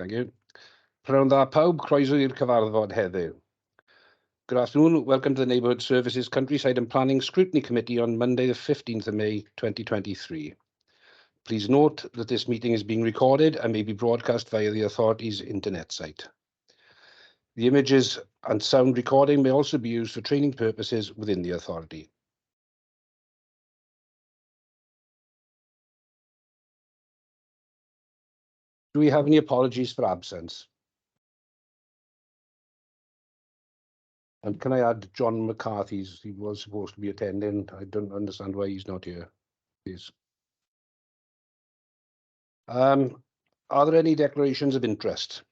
Thank you. Pnawn da pawb, croeso i'r cyfarfod heddiw. Good afternoon, welcome to the Neighbourhood Services Countryside and Planning Scrutiny Committee on Monday the 15th of May 2023. Please note that this meeting is being recorded and may be broadcast via the authority's internet site. The images and sound recording may also be used for training purposes within the authority. Do we have any apologies for absence? And can I add John McCarthy? He was supposed to be attending. I don't understand why he's not here. Please. Are there any declarations of interest?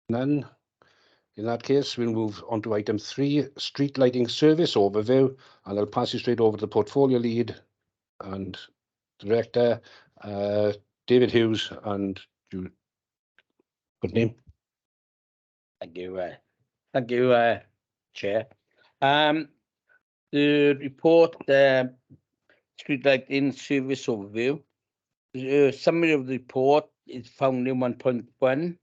None. In that case, we'll move on to item 3, street lighting service overview, and I'll pass you straight over to the portfolio lead and director, David Hughes, and good name. Thank you, Chair. The report, street lighting service overview. The summary of the report is found in 1.1.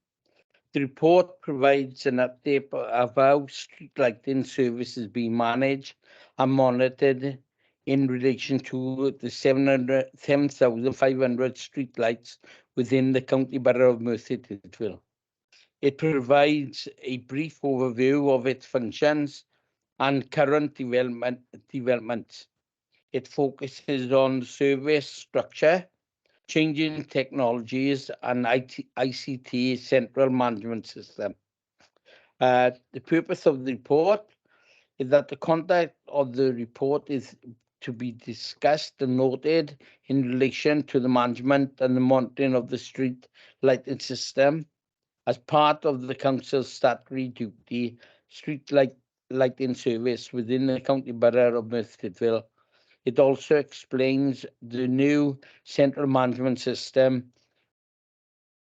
The report provides an update of how street lighting service is being managed and monitored in relation to the 7,500 street lights within the County Borough of Merthyr Tydfil. It provides a brief overview of its functions and current developments. It focuses on service structure, changing technologies, and ICT central management system. The purpose of the report is that the content of the report is to be discussed and noted in relation to the management and the monitoring of the street lighting system as part of the council's statutory duty, street lighting service within the County Borough of Merthyr Tydfil. It also explains the new central management system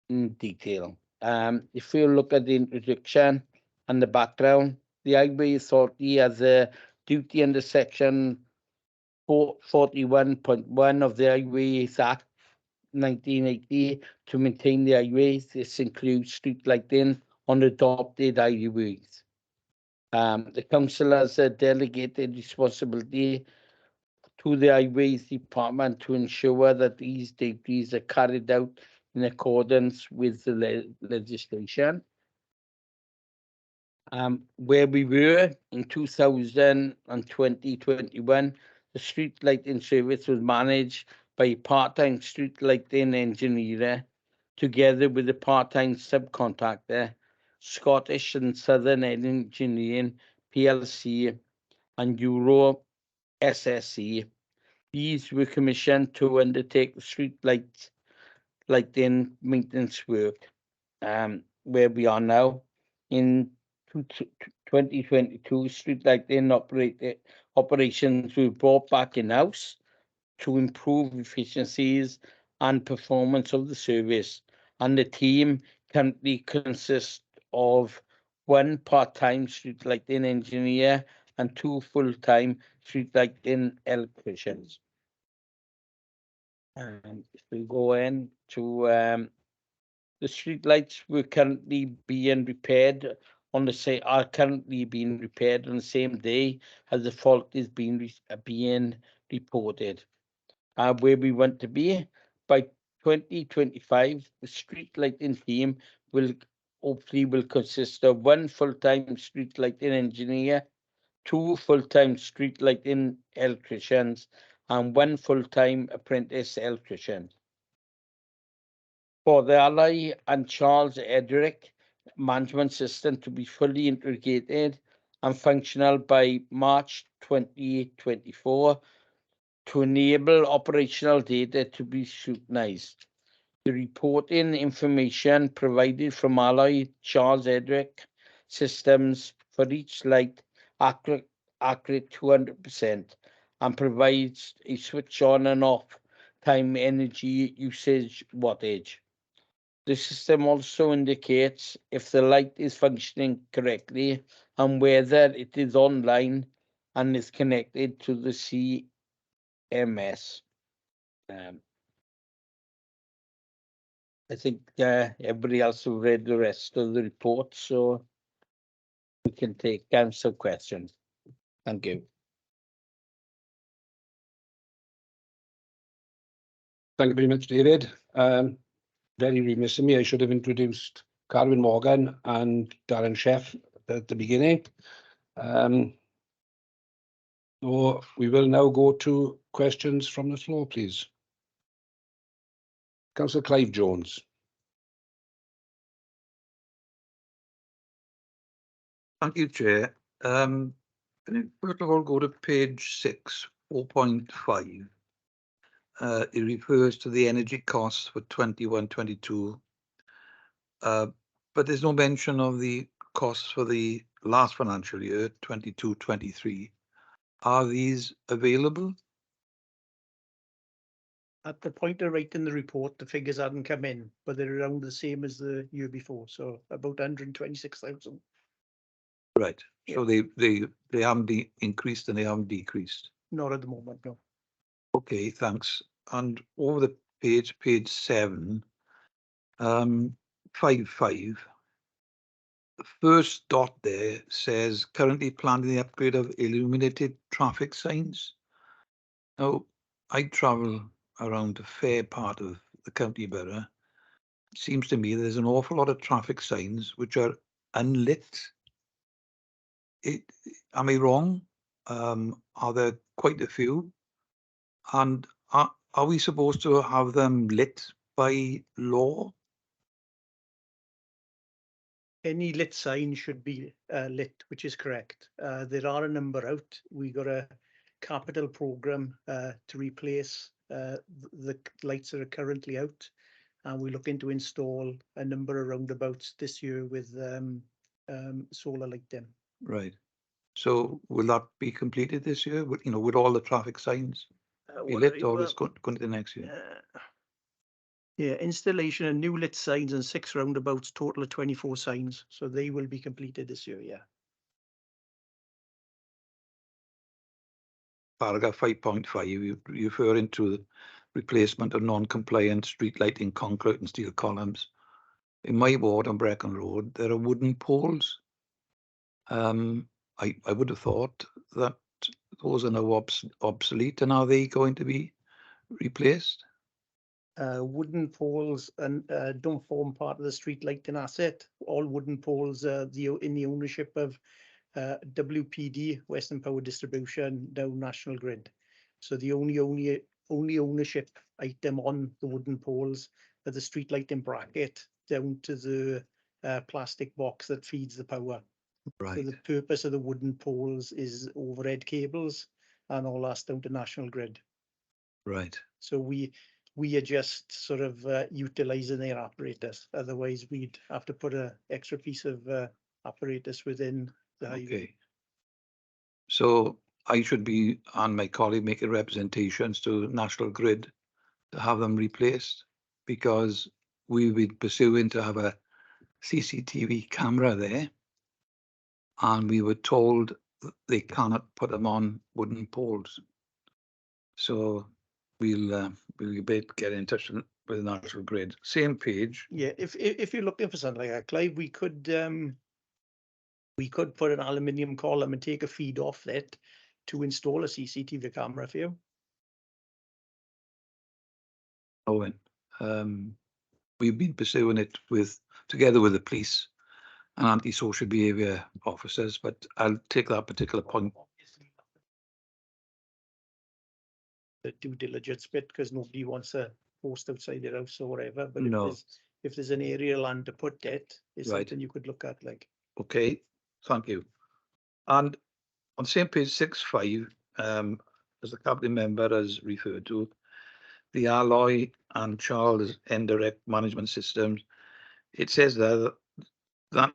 in detail. If you look at the introduction and the background, the Highway Authority has a duty under section 41.1 of the Highways Act 1980 to maintain the highways. This includes street lighting on adopted highways. The council has a delegated responsibility to the Highways Department to ensure that these duties are carried out in accordance with the legislation. Where we were in 2020-21, the street lighting service was managed by a part-time street lighting engineer together with a part-time subcontractor, Scottish and Southern Engineering PLC and Euro SSE. These were commissioned to undertake the street lighting maintenance work. Where we are now in 2022, street lighting operations were brought back in-house to improve efficiencies and performance of the service, and the team currently consists of 1 part-time street lighting engineer and 2 full-time street lighting electricians. If we go in to the street lights were currently being repaired on the same day as the fault is being reported. Where we want to be by 2025, the street lighting team will consist of 1 full-time street lighting engineer, 2 full-time street lighting electricians, and 1 full-time apprentice electrician. For the Ally and Charles Edric management system to be fully integrated and functional by March 2024 to enable operational data to be scrutinized. The reporting information provided from Ally Charles Edric systems for each light accurate 200% and provides a switch on and off time energy usage wattage. The system also indicates if the light is functioning correctly and whether it is online and is connected to the CMS. I think everybody else have read the rest of the report, so we can answer questions. Thank you. Thank you very much, David. Very remiss of me. I should have introduced Carwyn Morgan and Darren Sheff at the beginning. So we will now go to questions from the floor, please. Councillor Clive Jones. Thank you, Chair. Can you first of all go to page 6, 4.5? It refers to the energy costs for 21-22, but there's no mention of the costs for the last financial year, 22-23. Are these available? At the point of writing the report, the figures hadn't come in, but they're around the same as the year before, so about 126,000. Right. So they haven't increased and they haven't decreased. Not at the moment, no. Okay, thanks. And over the page 7, 5.5. The first dot there says currently planning the upgrade of illuminated traffic signs. Now, I travel around a fair part of the county borough. It seems to me there's an awful lot of traffic signs which are unlit. Am I wrong? Are there quite a few? And are we supposed to have them lit by law? Any lit sign should be lit, which is correct. There are a number out. We got a capital program to replace the lights that are currently out, and we're looking to install a number of roundabouts this year with solar lighting. Right. So will that be completed this year? With all the traffic signs be lit, or is going to the next year? Yeah, installation of new lit signs and 6 roundabouts, total of 24 signs. So they will be completed this year, yeah. Paragraph 5.5, you referring to the replacement of non-compliant street lighting concrete and steel columns. In my ward on Brecon Road, there are wooden poles. I would have thought that those are now obsolete, and are they going to be replaced? Wooden poles and don't form part of the street lighting asset. All wooden poles are in the ownership of WPD, Western Power Distribution, now National Grid. So the only ownership item on the wooden poles are the street lighting bracket down to the plastic box that feeds the power. Right. So the purpose of the wooden poles is overhead cables, and all that's down to National Grid. Right. So we are just sort of utilising their apparatus. Otherwise, we'd have to put an extra piece of apparatus within the highway. Okay. So I should be, and my colleague, making representations to National Grid to have them replaced, because we've been pursuing to have a CCTV camera there, and we were told that they cannot put them on wooden poles. So we'll get in touch with National Grid. Same page. Yeah, if you're looking for something like that, Clive, we could put an aluminium column and take a feed off that to install a CCTV camera for you. Owen, we've been pursuing it together with the police and anti-social behaviour officers, but I'll take that particular point. The due diligence bit, because nobody wants a post outside their house or whatever. But No. if there's an area land to put it, it's Right. something you could look at. Like, Okay, thank you. And on same page 6.5, as the cabinet member has referred to, the alloy and Charles indirect management systems, it says there that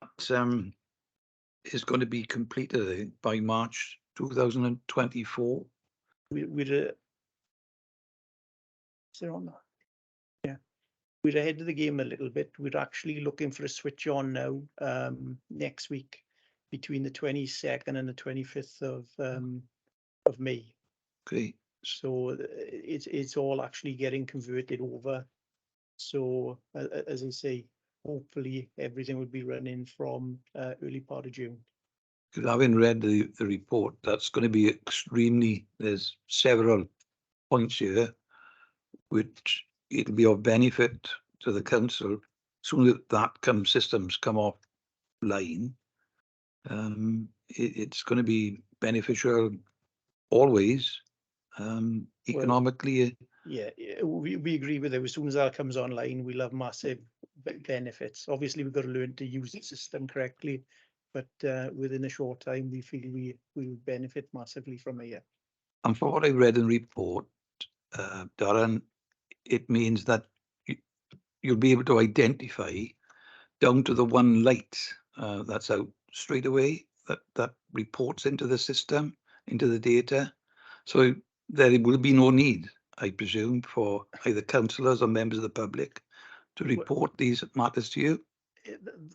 is going to be completed, I think, by March 2024. is there on that? Yeah, we're ahead of the game a little bit. We're actually looking for a switch on now next week, between the 22nd and the 25th of May. Okay. So it's all actually getting converted over. So as I say, hopefully everything would be running from early part of June. Because having read the report, that's going to be extremely, there's several points here which it'll be of benefit to the council. Soon as systems come offline, it's going to be beneficial always, economically. Yeah, we agree with it. As soon as that comes online, we'll have massive benefits. Obviously, we've got to learn to use the system correctly, but within a short time, we feel we will benefit massively from it. Yeah. And from what I read in the report, Darren, it means that you'll be able to identify down to the one light that's out straight away, that reports into the system, into the data. So there will be no need, I presume, for either councillors or members of the public to report these matters to you.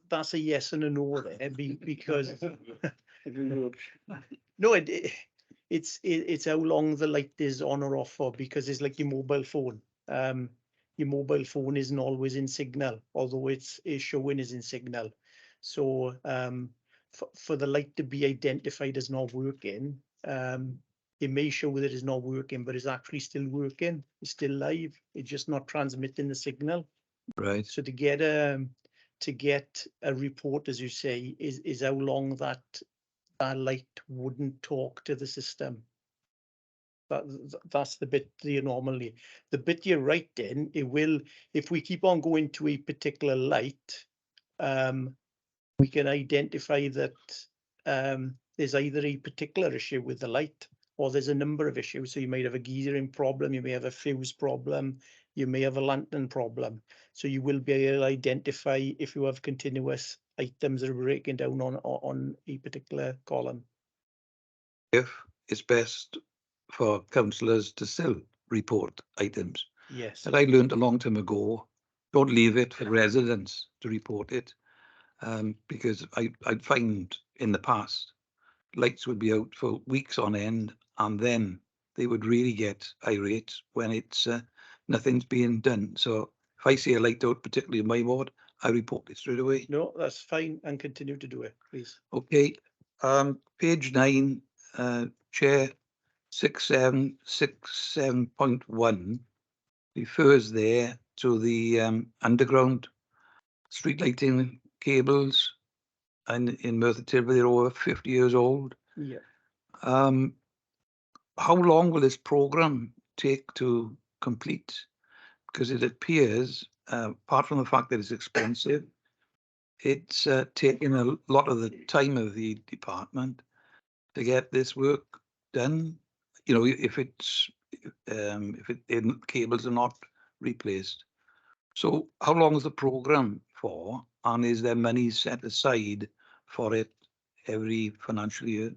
That's a yes and a no there, because no, it's how long the light is on or off for, because it's like your mobile phone. Your mobile phone isn't always in signal, although it's showing is in signal. So for the light to be identified as not working, it may show that it's not working, but it's actually still working. It's still live. It's just not transmitting the signal. Right. So to get a report, as you say, is how long that light wouldn't talk to the system. That's the bit, the anomaly. The bit you're right in, it will, if we keep on going to a particular light, we can identify that there's either a particular issue with the light or there's a number of issues. So you might have a gearing problem, you may have a fuse problem, you may have a lantern problem. So you will be able to identify if you have continuous items that are breaking down on a particular column. If it's best for councillors to still report items. Yes. And I learned a long time ago, don't leave it for residents to report it, because I'd find in the past, lights would be out for weeks on end, and then they would really get irate when it's nothing's being done. So if I see a light out, particularly in my ward, I report it straight away. No, that's fine, and continue to do it, please. Okay, page 9, Chair 6767.1 refers there to the underground street lighting cables, and in Merthyr Tydfil they're over 50 years old. Yeah. How long will this program take to complete? Because it appears, apart from the fact that it's expensive, it's taking a lot of the time of the department to get this work done. You know, if cables are not replaced. So how long is the program for, and is there money set aside for it every financial year?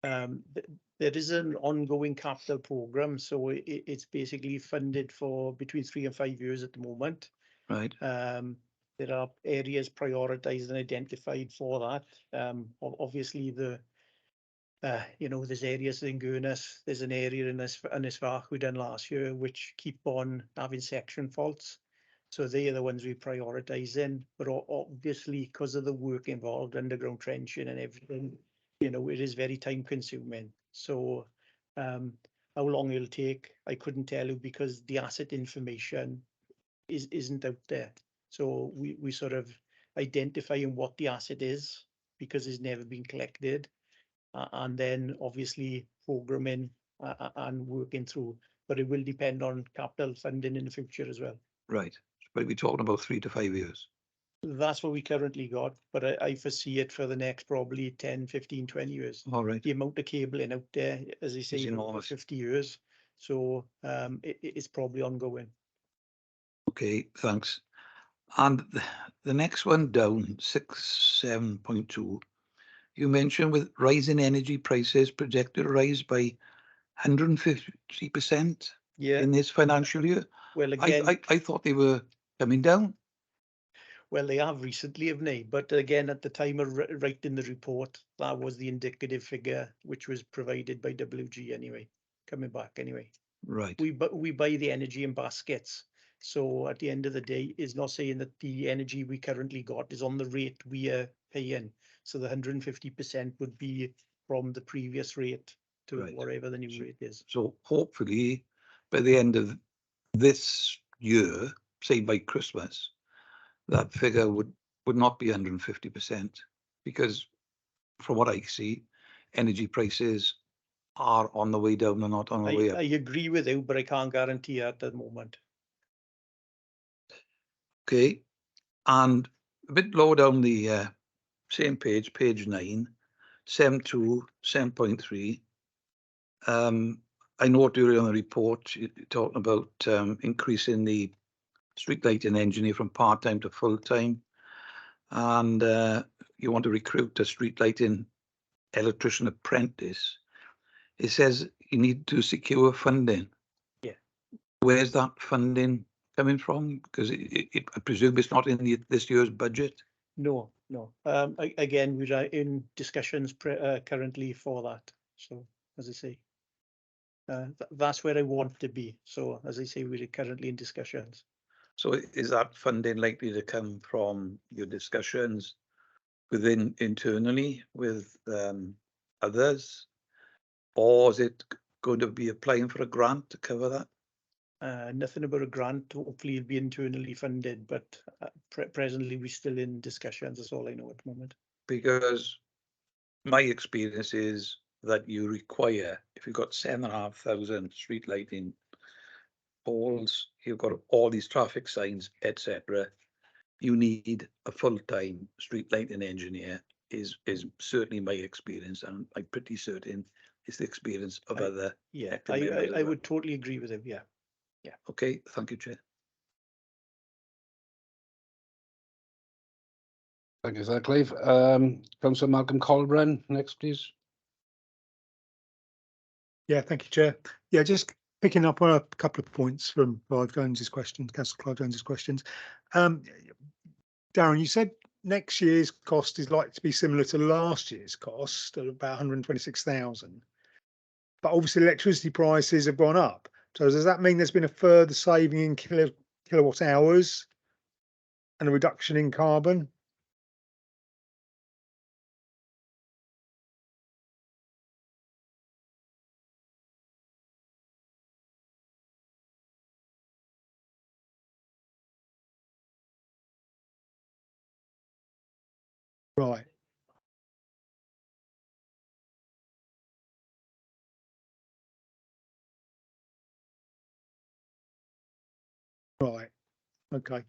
There is an ongoing capital program, so it's basically funded for between 3 and 5 years at the moment. Right. There are areas prioritised and identified for that. Obviously, there's areas in Gurnes, there's an area in Ysfarch we done last year which keep on having section faults. So they are the ones we prioritise in, but obviously because of the work involved, underground trenching and everything, it is very time consuming. So how long it'll take, I couldn't tell you, because the asset information isn't out there. So we sort of identifying what the asset is, because it's never been collected, and then obviously programming and working through, but it will depend on capital funding in the future as well. Right. But we're talking about 3 to 5 years. That's what we currently got, but I foresee it for the next probably 10, 15, 20 years. All right. The amount of cabling out there, as I say, for 50 years. So it's probably ongoing. Okay, thanks. And the next one down, 67.2, you mentioned with rising energy prices projected to rise by 150% in this financial year. Well, again, I thought they were coming down. Well, they have recently, haven't they? But again, at the time of writing the report, that was the indicative figure, which was provided by WG anyway, coming back anyway. Right. We buy the energy in baskets. So at the end of the day, it's not saying that the energy we currently got is on the rate we are paying. So the 150% would be from the previous rate to Right. whatever the new rate is. So hopefully by the end of this year, say by Christmas, that figure would not be 150%, because from what I see, energy prices are on the way down and not on the way up. I agree with you, but I can't guarantee at the moment. Okay, and a bit lower down the same page, page 9, 7.2, 7.3. I know during the report you're talking about increasing the street lighting engineer from part-time to full-time, and you want to recruit a street lighting electrician apprentice. It says you need to secure funding. Yeah. Where's that funding coming from? Because I presume it's not in this year's budget. No. Again, we're in discussions currently for that. So as I say, that's where I want to be. So as I say, we're currently in discussions. So is that funding likely to come from your discussions within internally with others, or is it going to be applying for a grant to cover that? Nothing about a grant. Hopefully it'll be internally funded, but presently we're still in discussions. That's all I know at the moment. Because my experience is that you require, if you've got 7,500 street lighting poles, you've got all these traffic signs, etc., you need a full-time street lighting engineer. Is certainly my experience, and I'm pretty certain it's the experience of other. Yeah, active members as I well. would totally agree with him. Yeah. Okay, thank you, Chair. Thank you for that, Clive. Councillor Malcolm Colburn, next, please. Yeah, thank you, Chair. Yeah, just picking up on a couple of points from Clive Jones's questions, Councillor Clive Jones's questions. Darren, you said next year's cost is likely to be similar to last year's cost at about 126,000. But obviously electricity prices have gone up. So does that mean there's been a further saving in kilowatt hours and a reduction in carbon? Right. Right. Okay.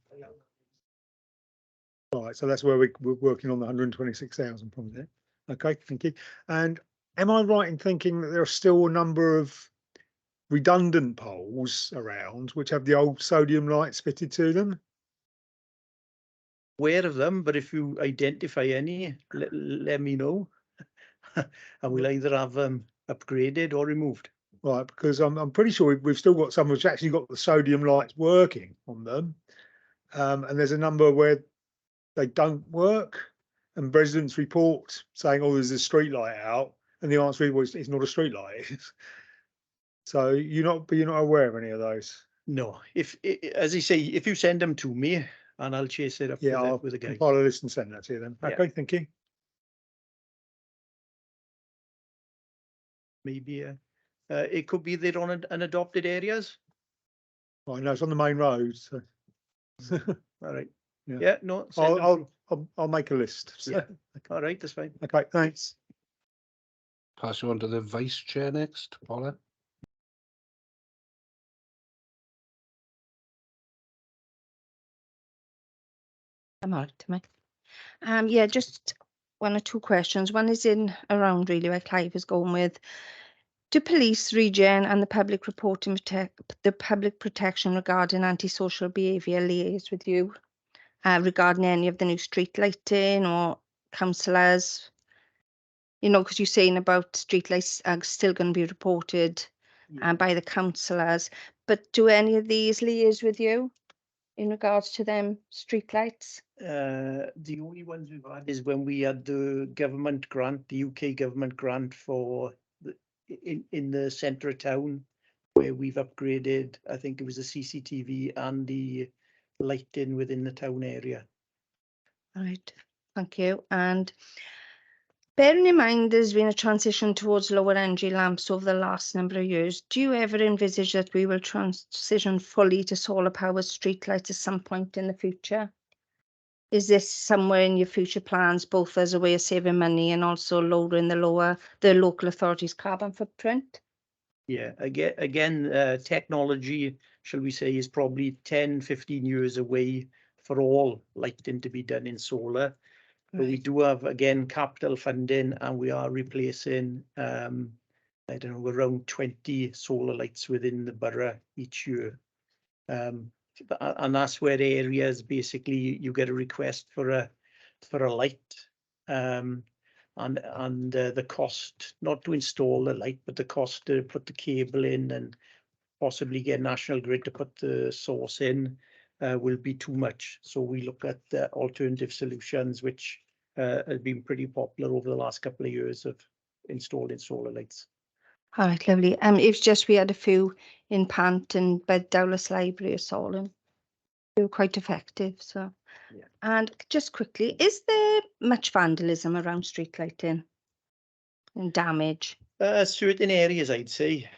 Right. So that's where we're working on the 126,000 from there. Okay. Thank you. And am I right in thinking that there are still a number of redundant poles around which have the old sodium lights fitted to them? Aware of them, but if you identify any, let me know. And we'll either have them upgraded or removed. Right, because I'm pretty sure we've still got some which actually got the sodium lights working on them, and there's a number where they don't work, and residents report saying, "Oh, there's a street light out," and the answer was, "It's not a street light." So you're not aware of any of those? No, as I say, if you send them to me, and I'll chase it up Yeah, I'll with the guys. compile a list and send that to you then. Yeah. Okay, thank you. Maybe it could be they're on unadopted areas. I know it's on the main road. So. All right. Yeah. Yeah. No. Send them through. I'll make a list. So. Yeah. All right. That's fine. Okay, thanks. Pass you on to the Vice Chair next, Paula. I'm all right to me. Yeah, just one or two questions. One is in around really where Clive is going with. Do police, regen, and the public reporting the public protection regarding antisocial behaviour liaise with you regarding any of the new street lighting or councillors? You know, because you're saying about street lights are still going to be reported by the councillors, but do any of these liaise with you in regards to them street lights? The only ones we've had is when we had the government grant, the UK government grant for in the centre of town, where we've upgraded, I think it was the CCTV and the lighting within the town area. Right, thank you. And bearing in mind there's been a transition towards lower energy lamps over the last number of years, do you ever envisage that we will transition fully to solar powered streetlights at some point in the future? Is this somewhere in your future plans, both as a way of saving money and also lowering the local authorities' carbon footprint? Yeah, again, technology, shall we say, is probably 10, 15 years away for all lighting to be done in solar. But we do have, again, capital funding, and we are replacing, I don't know, around 20 solar lights within the borough each year. And that's where areas, basically, you get a request for a light. And the cost, not to install the light, but the cost to put the cable in and possibly get National Grid to put the source in will be too much. So we look at alternative solutions, which have been pretty popular over the last couple of years of installing solar lights. All right, lovely. It's just we had a few in Pant and Bed Dowlas Library or Solent. They were quite effective. So, Yeah. And just quickly, is there much vandalism around street lighting and damage? Certain areas, I'd say,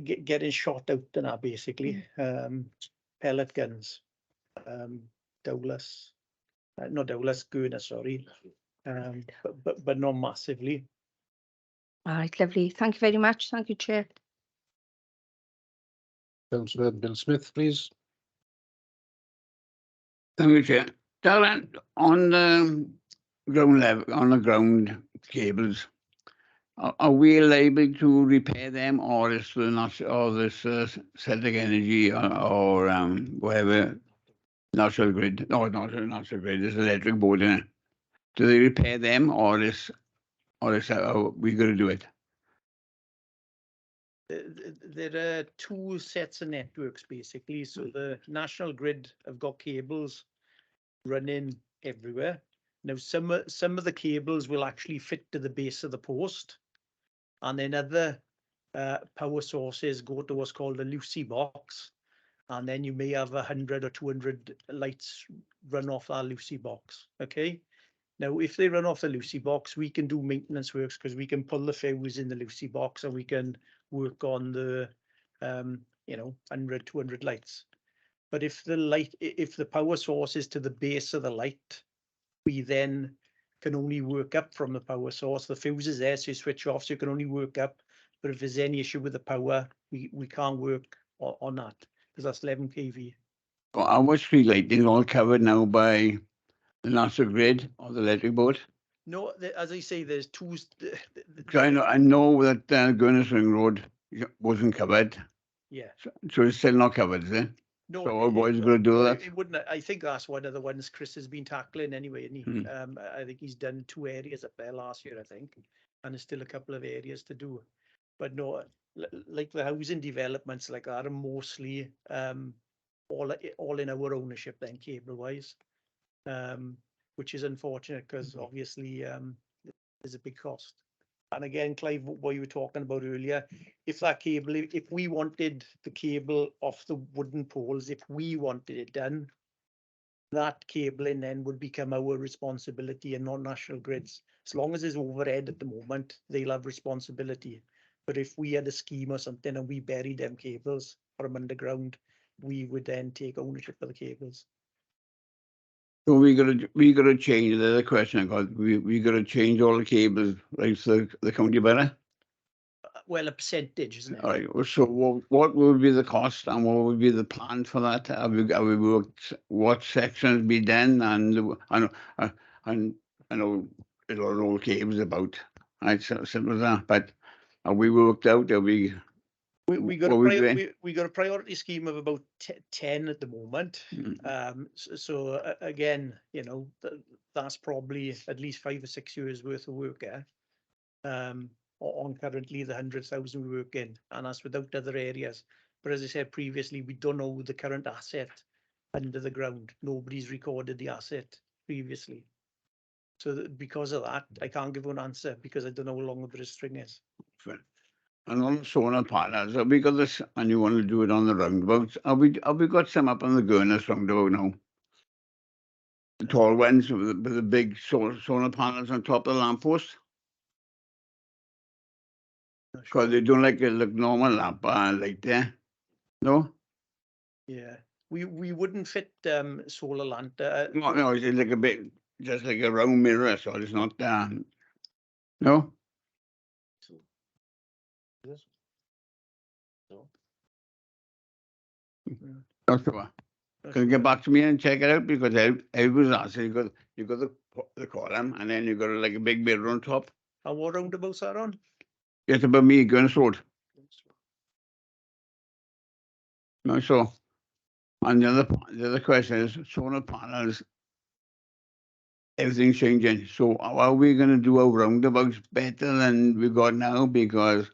getting shot out and that, basically. Pellet guns, Dowlas, not Dowlas, Gurner, sorry, but not massively. All right, lovely. Thank you very much. Thank you, Chair. Councillor Bill Smith, please. Thank you, Chair. Darren, on the ground level, on the ground cables, are we liable to repair them, or is the Celtic Energy or whatever National Grid? No, not National Grid. There's electric board in it. Do they repair them, or is we going to do it? There are two sets of networks, basically. So the National Grid have got cables running everywhere. Now, some of the cables will actually fit to the base of the post, and then other power sources go to what's called a Lucy box, and then you may have 100 or 200 lights run off that Lucy box. Okay. Now, if they run off the Lucy box, we can do maintenance works because we can pull the fuse in the Lucy box and we can work on the 100, 200 lights. But if the power source is to the base of the light, we then can only work up from the power source. The fuse is there, so you switch off, so you can only work up. But if there's any issue with the power, we can't work on that because that's 11 kV. Well, our street lighting is all covered now by the National Grid or the electric board. No, as I say, there's two. I know that Gurner's Ring Road wasn't covered. Yeah. So it's still not covered, is it? No, so our boys going to do that? It wouldn't. I think that's one of the ones Chris has been tackling anyway. And I think he's done 2 areas up there last year, I think, and there's still a couple of areas to do. But no, like the housing developments like that are mostly all in our ownership then, cable wise, which is unfortunate because obviously there's a big cost. And again, Clive, what you were talking about earlier, if that cable, if we wanted the cable off the wooden poles, if we wanted it done, that cabling then would become our responsibility and not National Grid's. As long as it's overhead at the moment, they'll have responsibility. But if we had a scheme or something and we buried them cables from underground, we would then take ownership of the cables. So we got to change. The other question I got, we got to change all the cables, right? So the county borough. Well, a percentage, isn't it? All right. So what would be the cost and what would be the plan for that? Have we worked what sections be done? And I know a lot of old cables about. Right, so simple as that. But have we worked out? Have we? We got a priority scheme of about 10 at the moment. So again, that's probably at least 5 or 6 years worth of work there. On currently the 100,000 we work in, and that's without other areas. But as I said previously, we don't know the current asset under the ground. Nobody's recorded the asset previously. So because of that, I can't give an answer because I don't know how long the string is. And on the solar panels, have we got this, and you want to do it on the roundabouts, have we got some up on the Gurness roundabout now? The tall ones with the big solar panels on top of the lamppost? Because they don't like normal lamp light there. No? Yeah, we wouldn't fit solar lamp. No, it's like a bit, just like a round mirror, so it's not, no? Not sure. Can you get back to me and check it out? Because I was asking, you got the column, and then you got like a big mirror on top. And what roundabouts are on? It's about me, Gunness Road. No, so, and the other question is, solar panels, everything's changing. So how are we going to do our roundabouts better than we got now? Because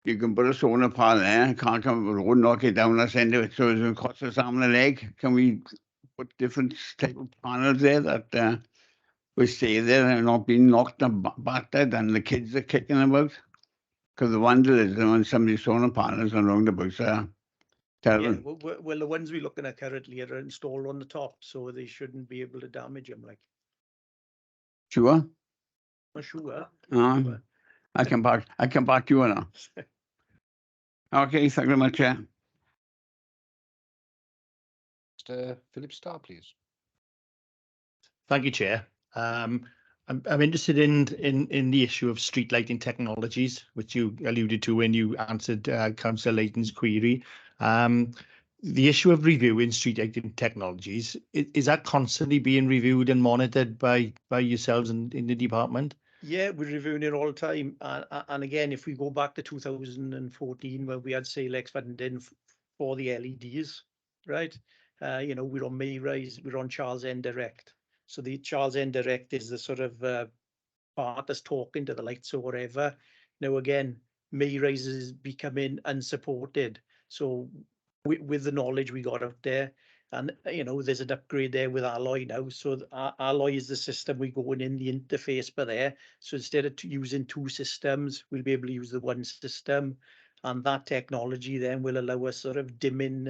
you can put a solar panel there, can't come up the road, knock it down and send it, so it's going to cost us arm and a leg. Can we put different type of panels there that we stay there and not being knocked and battered and the kids are kicking about? Because the vandalism on some of these solar panels and roundabouts are terrible. Yeah, well, the ones we're looking at currently are installed on the top, so they shouldn't be able to damage them. Like, Sure. not sure. I can back you on. Okay, thank you very much, Chair. Mr. Philip Starr, please. Thank you, Chair. I'm interested in the issue of street lighting technologies, which you alluded to when you answered Councillor Layton's query. The issue of reviewing street lighting technologies, is that constantly being reviewed and monitored by yourselves in the department? Yeah, we're reviewing it all the time. And again, if we go back to 2014, where we had Salex funding for the LEDs, right? We're on Mayrise, we're on Charles N Direct. So the Charles N Direct is the sort of part that's talking to the lights or whatever. Now, again, Mayrise is becoming unsupported. So with the knowledge we got out there, and there's an upgrade there with Alloy now. So Alloy is the system we go in the interface for there. So instead of using two systems, we'll be able to use the one system. And that technology then will allow us sort of dimming.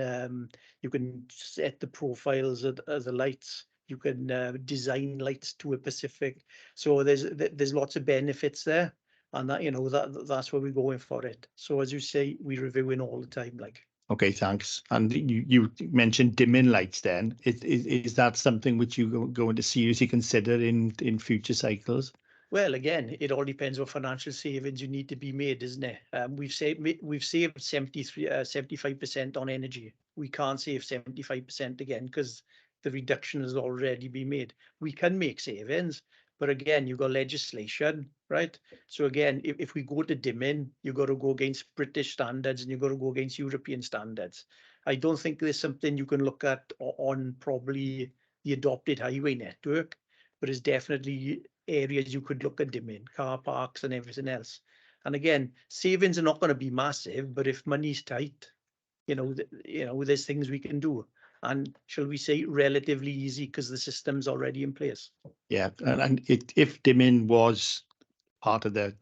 You can set the profiles of the lights. You can design lights to a specific. So there's lots of benefits there, and that's where we're going for it. So as you say, we're reviewing all the time, like. Okay, thanks. And you mentioned dimming lights then. Is that something which you going to seriously consider in future cycles? Well, again, it all depends what financial savings you need to be made, isn't it? We've saved 75% on energy. We can't save 75% again because the reduction has already been made. We can make savings, but again, you've got legislation, right? So again, if we go to dimming, you've got to go against British standards and you've got to go against European standards. I don't think there's something you can look at on probably the adopted highway network, but it's definitely areas you could look at dimming, car parks and everything else. And again, savings are not going to be massive, but if money's tight, there's things we can do. And shall we say relatively easy because the system's already in place. Yeah, and if dimming was part of the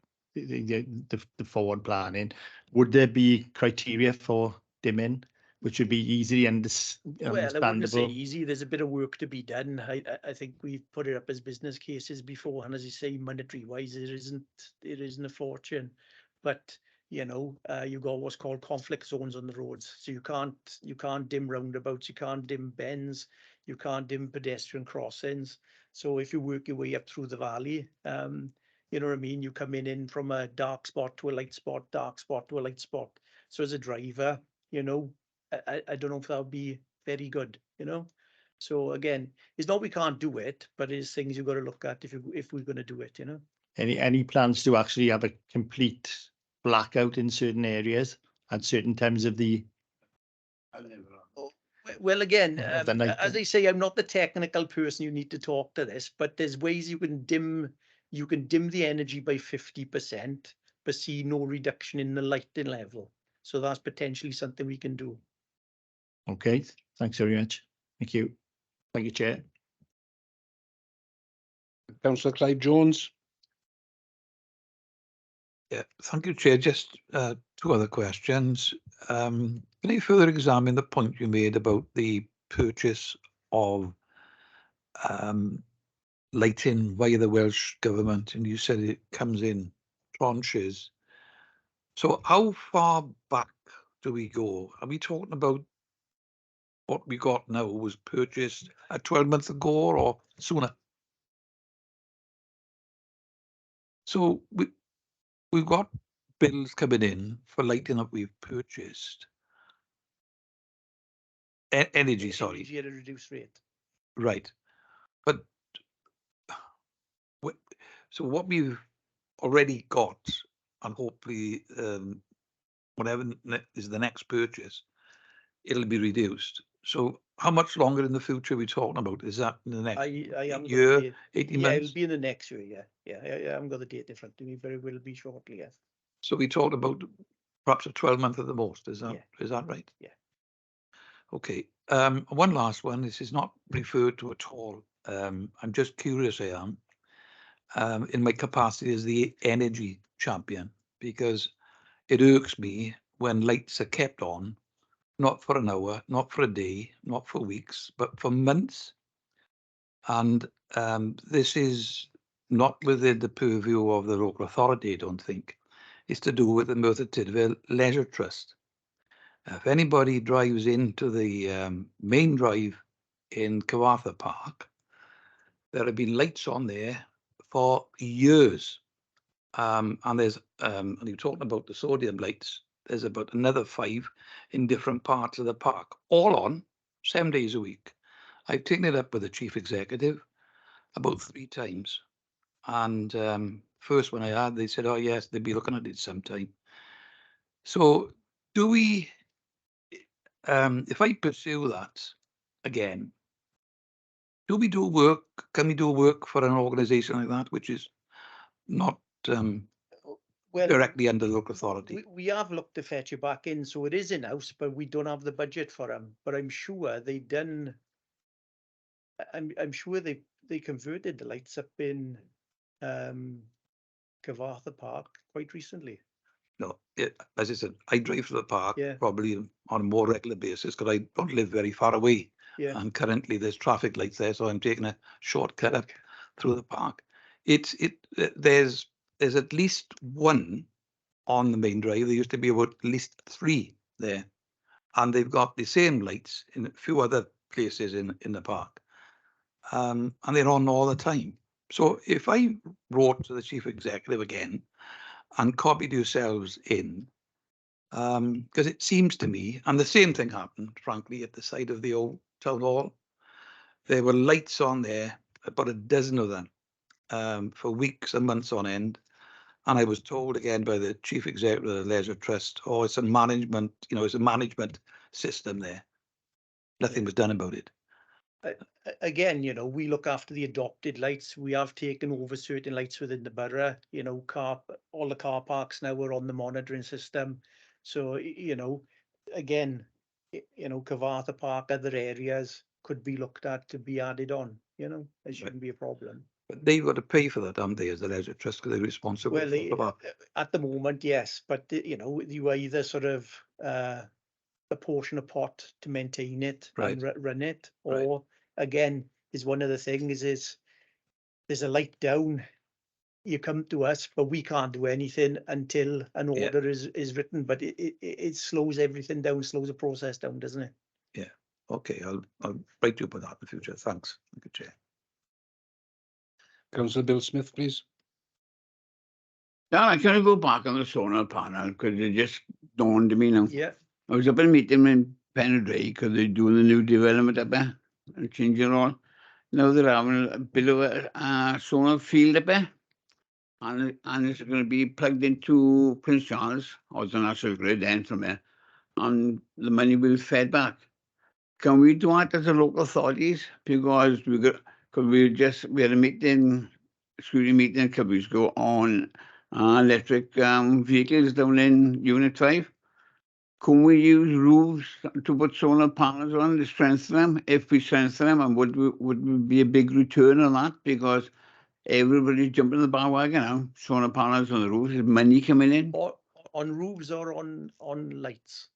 forward planning, would there be criteria for dimming, which would be easily understandable? Well, I wouldn't say easy. There's a bit of work to be done. I think we've put it up as business cases before, and as you say, monetary wise, it isn't a fortune. But you've got what's called conflict zones on the roads. So you can't dim roundabouts, you can't dim bends, you can't dim pedestrian crossings. So if you work your way up through the valley, you know what I mean? You come in from a dark spot to a light spot, dark spot to a light spot. So as a driver, I don't know if that would be very good, So again, it's not we can't do it, but it's things you've got to look at if we're going to do it, Any plans to actually have a complete blackout in certain areas at certain times of the? Well, again, Of the night, as I say, I'm not the technical person you need to talk to this, but there's ways you can dim the energy by 50%, but see no reduction in the lighting level. So that's potentially something we can do. Okay, thanks very much. Thank you. Thank you, Chair. Councillor Clive Jones. Yeah, thank you, Chair. Just two other questions. Can you further examine the point you made about the purchase of lighting via the Welsh Government, and you said it comes in tranches. So how far back do we go? Are we talking about what we got now was purchased 12 months ago or sooner? So we've got bills coming in for lighting that we've purchased. Energy, sorry. Energy at a reduced rate. Right. But so what we've already got, and hopefully whatever is the next purchase, it'll be reduced. So how much longer in the future are we talking about? Is that in the next I am year, 18 Yeah, months? it'll be in the next year. Yeah. I haven't got the date in front of me, but it will be shortly. Yes. So we talked about perhaps a 12-month at the most. Is that right? Yeah. Okay. One last one. This is not referred to at all. I'm just curious. I am in my capacity as the energy champion, because it irks me when lights are kept on, not for an hour, not for a day, not for weeks, but for months. And this is not within the purview of the local authority, I don't think. It's to do with the Merthyr Tydfil Leisure Trust. If anybody drives into the main drive in Cyfarthfa Park, there have been lights on there for years. And there's, and you're talking about the sodium lights, there's about another 5 in different parts of the park, all on 7 days a week. I've taken it up with the chief executive about 3 times. And first when I had, they said, oh yes, they'd be looking at it sometime. So do we, if I pursue that again, can we do work for an organization like that, which is not Well, directly under local authority? we have looked to fetch it back in, so it is in-house, but we don't have the budget for them. But I'm sure they done. I'm sure they converted the lights up in Cyfarthfa Park quite recently. No, as I said, I drive to the park Yeah. probably on a more regular basis because I don't live very far away. Yeah. And currently there's traffic lights there, so I'm taking a shortcut up through the park. There's at least one on the main drive. There used to be about at least 3 there, and they've got the same lights in a few other places in the park, and they're on all the time. So if I wrote to the chief executive again and copied yourselves in, because it seems to me, and the same thing happened, frankly, at the side of the old town hall. There were lights on there, about a dozen of them, for weeks and months on end. And I was told again by the chief executive of the Leisure Trust, oh, it's a management, it's a management system there. Nothing was done about it. Again, we look after the adopted lights. We have taken over certain lights within the borough. All the car parks now are on the monitoring system. So, again, Cyfarthfa Park, other areas could be looked at to be added on. It shouldn't be a problem. But they've got to pay for that, haven't they, as the Leisure Trust, because they're responsible Well, for that. at the moment, yes, but you either sort of a portion of pot to maintain it and run it, or again, is one of the things is there's a light down, you come to us, but we can't do anything until an order is written. But it slows everything down, slows the process down, doesn't it? Yeah. Okay, I'll write you up on that in the future. Thanks. Thank you, Chair. Councillor Bill Smith, please. Yeah, can I go back on the solar panel because it just dawned on me now. Yeah. I was up in a meeting in Penedray because they're doing the new development up there and changing all. Now they're having a bit of a solar field up there, and it's going to be plugged into Prince Charles or the National Grid then from there, and the money will be fed back. Can we do that as the local authorities? Because we had a meeting, Scrutiny meeting a couple weeks ago on electric vehicles down in Unit 5. Can we use roofs to put solar panels on to strengthen them? If we strengthen them, and would be a big return on that? Because everybody's jumping the bandwagon now. Solar panels on the roofs, there's money coming in. Or on roofs or on lights?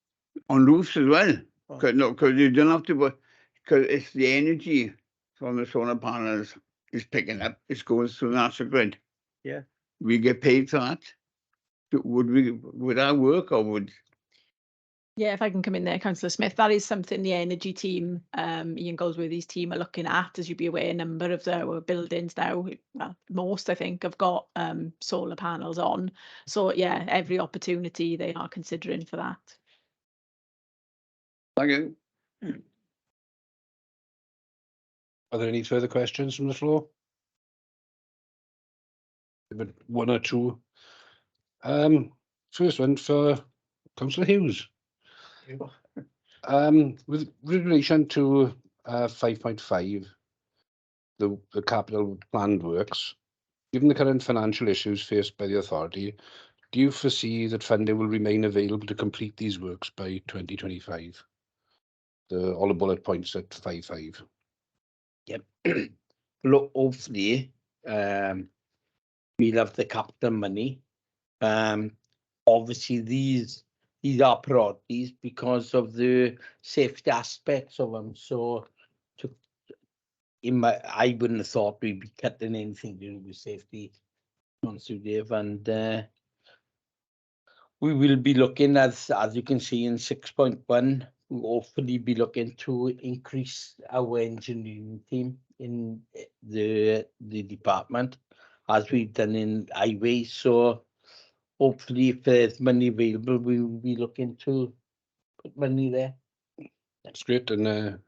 On roofs as well. Oh. Because you don't have to, because it's the energy from the solar panels is picking up. It's going through the national grid. Yeah. We get paid for that. Would that work, or would? Yeah, if I can come in there, Councillor Smith, that is something the energy team, Ian Goldsworthy's team, are looking at. As you'd be aware, a number of our buildings now, well, most I think, have got solar panels on. So yeah, every opportunity they are considering for that. Thank you. Are there any further questions from the floor? But one or two. First one for Councillor Hughes. With relation to 5.5, the capital planned works, given the current financial issues faced by the authority, do you foresee that funding will remain available to complete these works by 2025? All the bullet points at 5.5. Yep. Look, hopefully, we'll have the capital money. Obviously, these are priorities because of the safety aspects of them. So, I wouldn't have thought we'd be cutting anything to do with safety, Dave, and we will be looking, as you can see in 6.1, we'll hopefully be looking to increase our engineering team in the department, as we've done in highways. So hopefully, if there's money available, we will be looking to put money there. That's great, and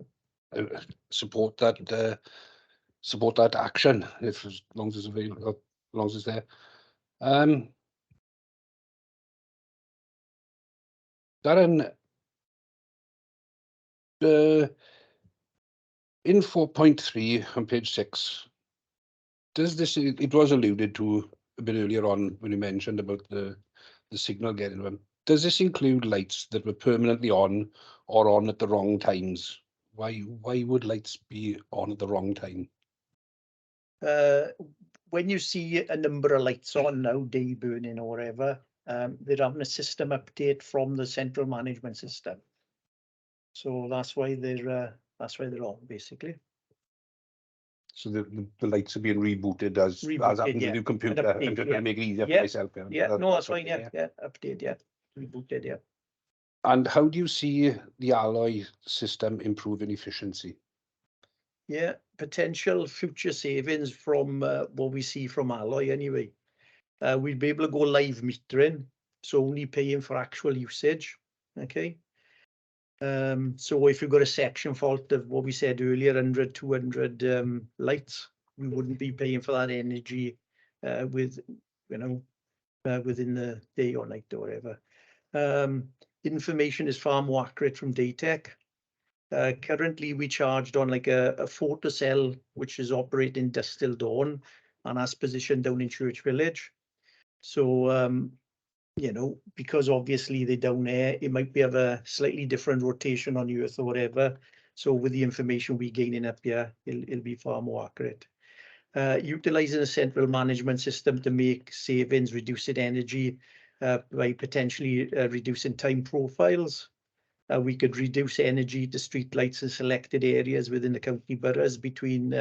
support that action if as long as it's available, as long as it's there. Darren, in 4.3 on page 6, does this, it was alluded to a bit earlier on when you mentioned about the signal getting them. Does this include lights that were permanently on or on at the wrong times? Why would lights be on at the wrong time? When you see a number of lights on now, day burning or whatever, they're having a system update from the central management system. So that's why they're on, basically. So the lights are being rebooted as happened with the computer. I'm just trying to make it easier for myself. Yeah, no, that's fine. Yeah, update. Yeah, rebooted. Yeah. And how do you see the alloy system improving efficiency? Yeah, potential future savings from what we see from alloy anyway. We'd be able to go live metering, so only paying for actual usage. Okay. So if you've got a section fault of what we said earlier, 100, 200 lights, we wouldn't be paying for that energy within the day or night or whatever. Information is far more accurate from Daytech. Currently, we charged on like a photocell, which is operating dusk till dawn, and that's positioned down in Church Village. So, because obviously they're down there, it might be have a slightly different rotation on Earth or whatever. So with the information we're gaining up here, it'll be far more accurate. Utilizing a central management system to make savings, reducing energy by potentially reducing time profiles. We could reduce energy to street lights in selected areas within the county boroughs between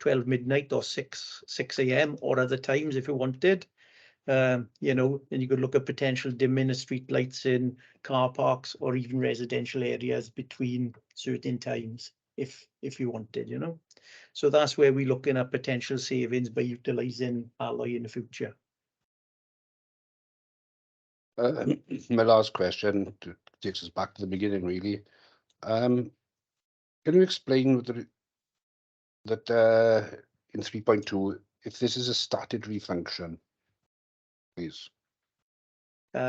12 midnight or 6 a.m. or other times if you wanted. And you could look at potential dimming of street lights in car parks or even residential areas between certain times if you wanted, So that's where we're looking at potential savings by utilizing alloy in the future. My last question takes us back to the beginning, really. Can you explain that in 3.2, if this is a statutory function, please?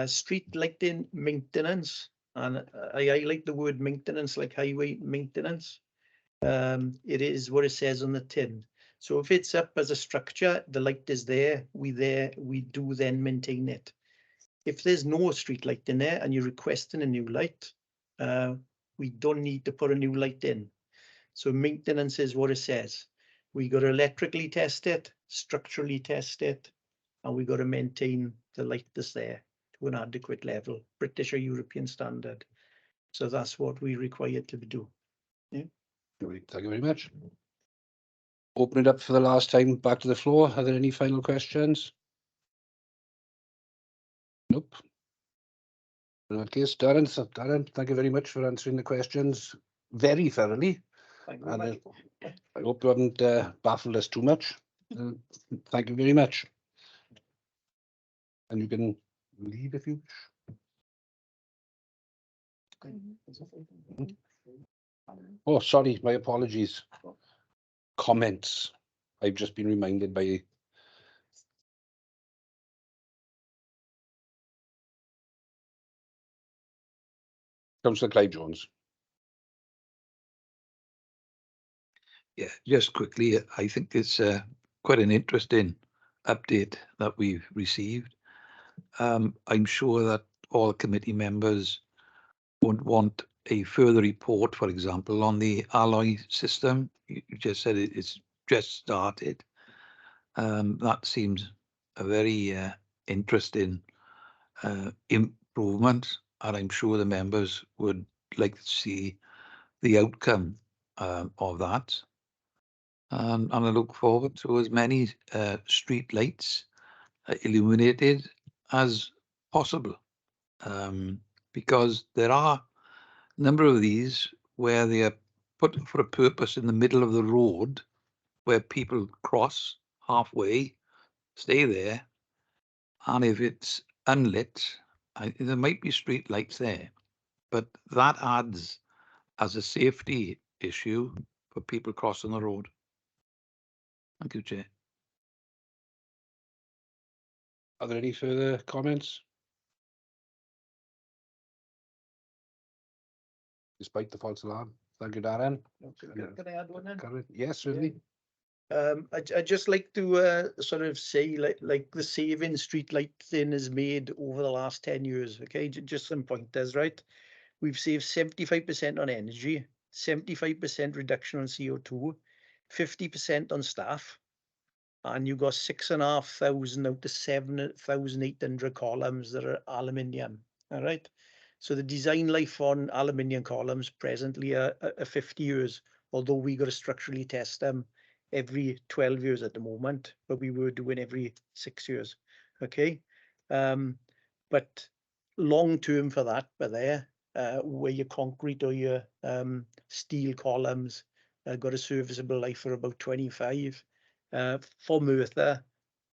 Street lighting maintenance, and I like the word maintenance, like highway maintenance. It is what it says on the tin. So if it's up as a structure, the light is there, we do then maintain it. If there's no street light in there and you're requesting a new light, we don't need to put a new light in. So maintenance is what it says. We got to electrically test it, structurally test it, and we got to maintain the light that's there to an adequate level, British or European standard. So that's what we require to do. Great, thank you very much. Open it up for the last time, back to the floor. Are there any final questions? Nope. In that case, Darren, thank you very much for answering the questions very thoroughly. Thank you And very much. I hope you haven't baffled us too much. Thank you very much. And you can leave if you wish. Oh, sorry, my apologies. Comments. I've just been reminded by Councillor Clive Jones. Yeah, just quickly, I think it's quite an interesting update that we've received. I'm sure that all committee members would want a further report, for example, on the alloy system. You just said it's just started. That seems a very interesting improvement, and I'm sure the members would like to see the outcome of that. And I look forward to as many street lights illuminated as possible, because there are a number of these where they are put for a purpose in the middle of the road where people cross halfway, stay there, and if it's unlit, there might be street lights there, but that adds as a safety issue for people crossing the road. Thank you, Chair. Are there any further comments? Despite the false alarm. Thank you, Darren. Can I add one then? Yes, certainly. I'd just like to sort of say like the saving street light thing is made over the last 10 years. Okay, just some pointers, right? We've saved 75% on energy, 75% reduction on CO2, 50% on staff, and you got 6,500 out of 7,800 columns that are aluminium. All right. So the design life on aluminium columns presently are 50 years, although we got to structurally test them every 12 years at the moment, but we were doing every 6 years. Okay. But long term for that, but there, where your concrete or your steel columns got a serviceable life for about 25. For Merthyr,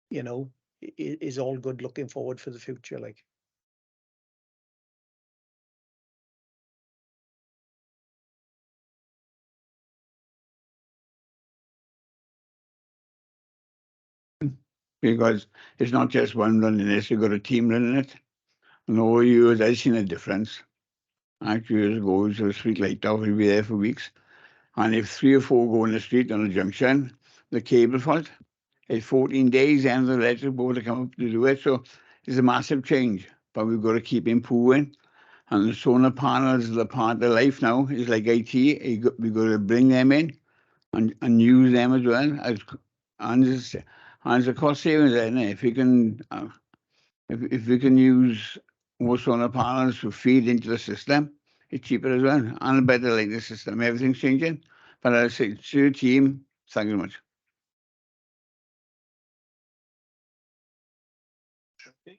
you know, is all good looking forward for the future. Like, Because it's not just one running this, you've got a team running it. And over years, I've seen a difference. Actually, years ago, it was a street light off, we'd be there for weeks. And if 3 or 4 go in the street on a junction, the cable fault, it's 14 days and the electric board to come up to do it. So it's a massive change, but we've got to keep improving. And the solar panels are the part of life now. It's like IT. We've got to bring them in and use them as well. And it's a cost savings, isn't it? If we can, if we can use more solar panels to feed into the system, it's cheaper as well and a better lighting system. Everything's changing. But I say to your team, thank you very much.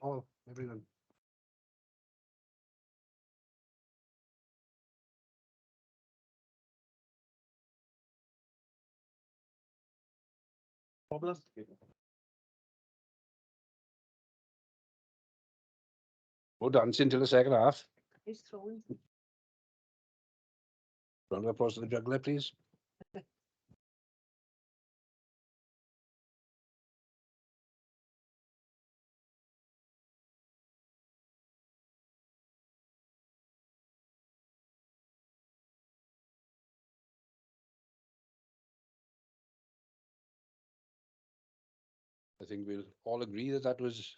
Oh, everyone. problem. We're dancing till the second half. He's throwing. Round of applause to the juggler, please. I think we'll all agree that that was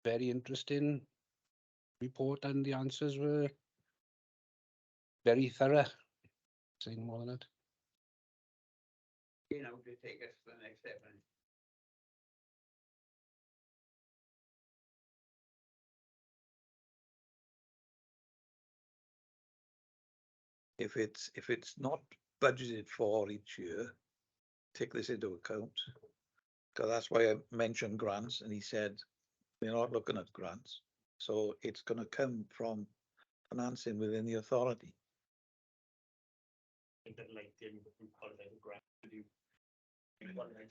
very interesting report and the answers were very thorough. Saying more than that. You know, to take us to the next step. If it's not budgeted for each year, take this into account. Because that's why I mentioned grants, and he said we're not looking at grants, so it's going to come from financing within the authority.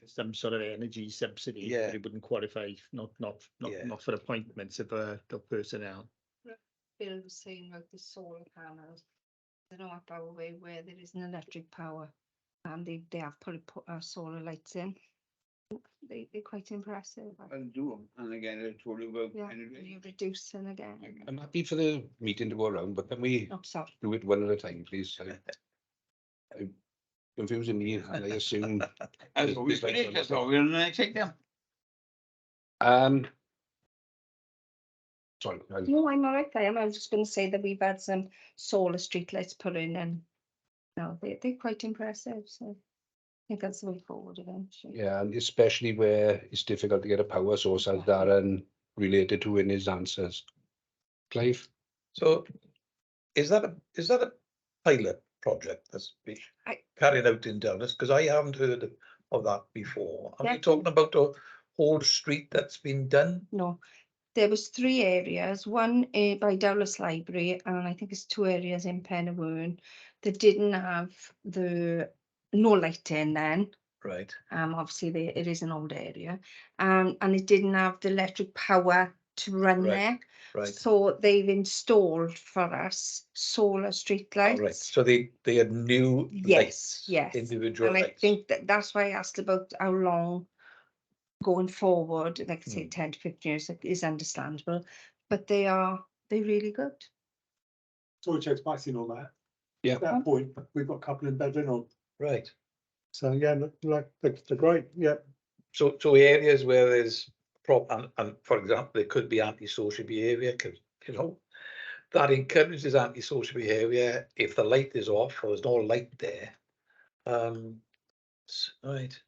Some sort of energy subsidy, Yeah. but it wouldn't qualify, not Yeah. for appointments of personnel. Bill was saying about the solar panels. I don't know up our way where there isn't electric power, and they have put solar lights in. They're quite impressive. I'll do them, and again, I told you about Yeah, energy. you're reducing again. I'm happy for the meeting to go around, but can we Oh, sorry. do it one at a time, please? I'm confusing me, and I assume. As we there's like finish, some that's stuff. all we're gonna take them. Sorry, No, I'm all right. I was just going to say that we've had some solar streetlights put in, and no, they're quite impressive. So I think that's the way forward eventually. yeah, and especially where it's difficult to get a power source, as Darren related to in his answers. Clive? So is that a pilot project that's being carried out in Douglas? Because I haven't heard of that before. Are we talking about a whole street that's been done? No, there was 3 areas, one by Dowlas Library, and I think it's 2 areas in Penawern that didn't have no lighting then. Right. Obviously it is an old area, and it didn't have the electric power to run there. Right. So they've installed for us solar street lights. All right. So they had new lights, Yes. individual And I lights. think that's why I asked about how long going forward, like I say 10 to 15 years is understandable, but they're really good. Sorry, Chair, it's on that. Yeah. At that point, we've got a couple in Bedford on. Right. So yeah, like they're great. Yeah. So areas where there's and for example, there could be antisocial behaviour, because that encourages antisocial behaviour if the light is off or there's no light there. Right.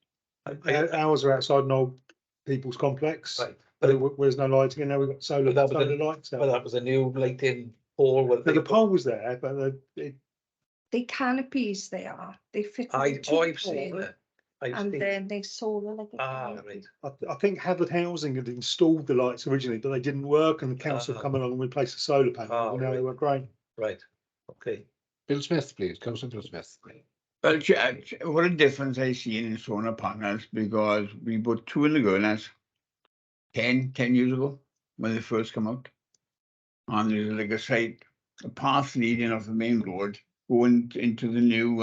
Ours are outside an old people's complex. Right. But there's no lighting in there. We've got solar lights. But that was a new lighting pole. The pole was there, but The canopies they are. They fit. I've seen it. And then they solar like a right. I think Havard Housing had installed the lights originally, but they didn't work, and the council come along and replaced the solar panel. And now they work great. Right. Okay. Bill Smith, please. Councillor Bill Smith. Well, what a difference I see in solar panels, because we put 2 in the Goodness 10 years ago when they first come out. And there's like a site, a path leading off the main road, going into the new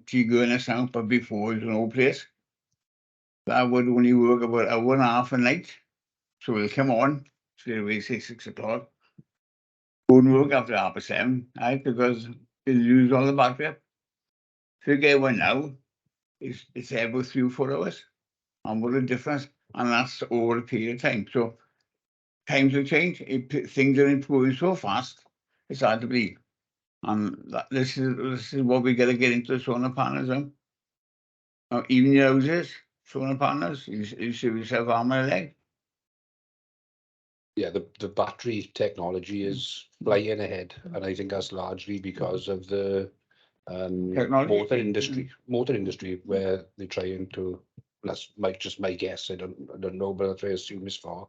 Goodness house, but before it was an old place. That would only work about 1 hour and a half a night. So they'll come on straight away, 6 o'clock. Wouldn't work after 7:30, right? Because they lose all the battery up. If you get one now, it's every 3 or 4 hours. And what a difference. And that's over a period of time. So times will change. Things are improving so fast, it's hard to believe. And this is what we got to get into the solar panels now. Even your houses, solar panels, you should yourself arm and a leg. Yeah, the battery technology is flying ahead, and I think that's largely because of the motor industry, where they're trying to. That's just my guess. I don't know, but I assume it's far.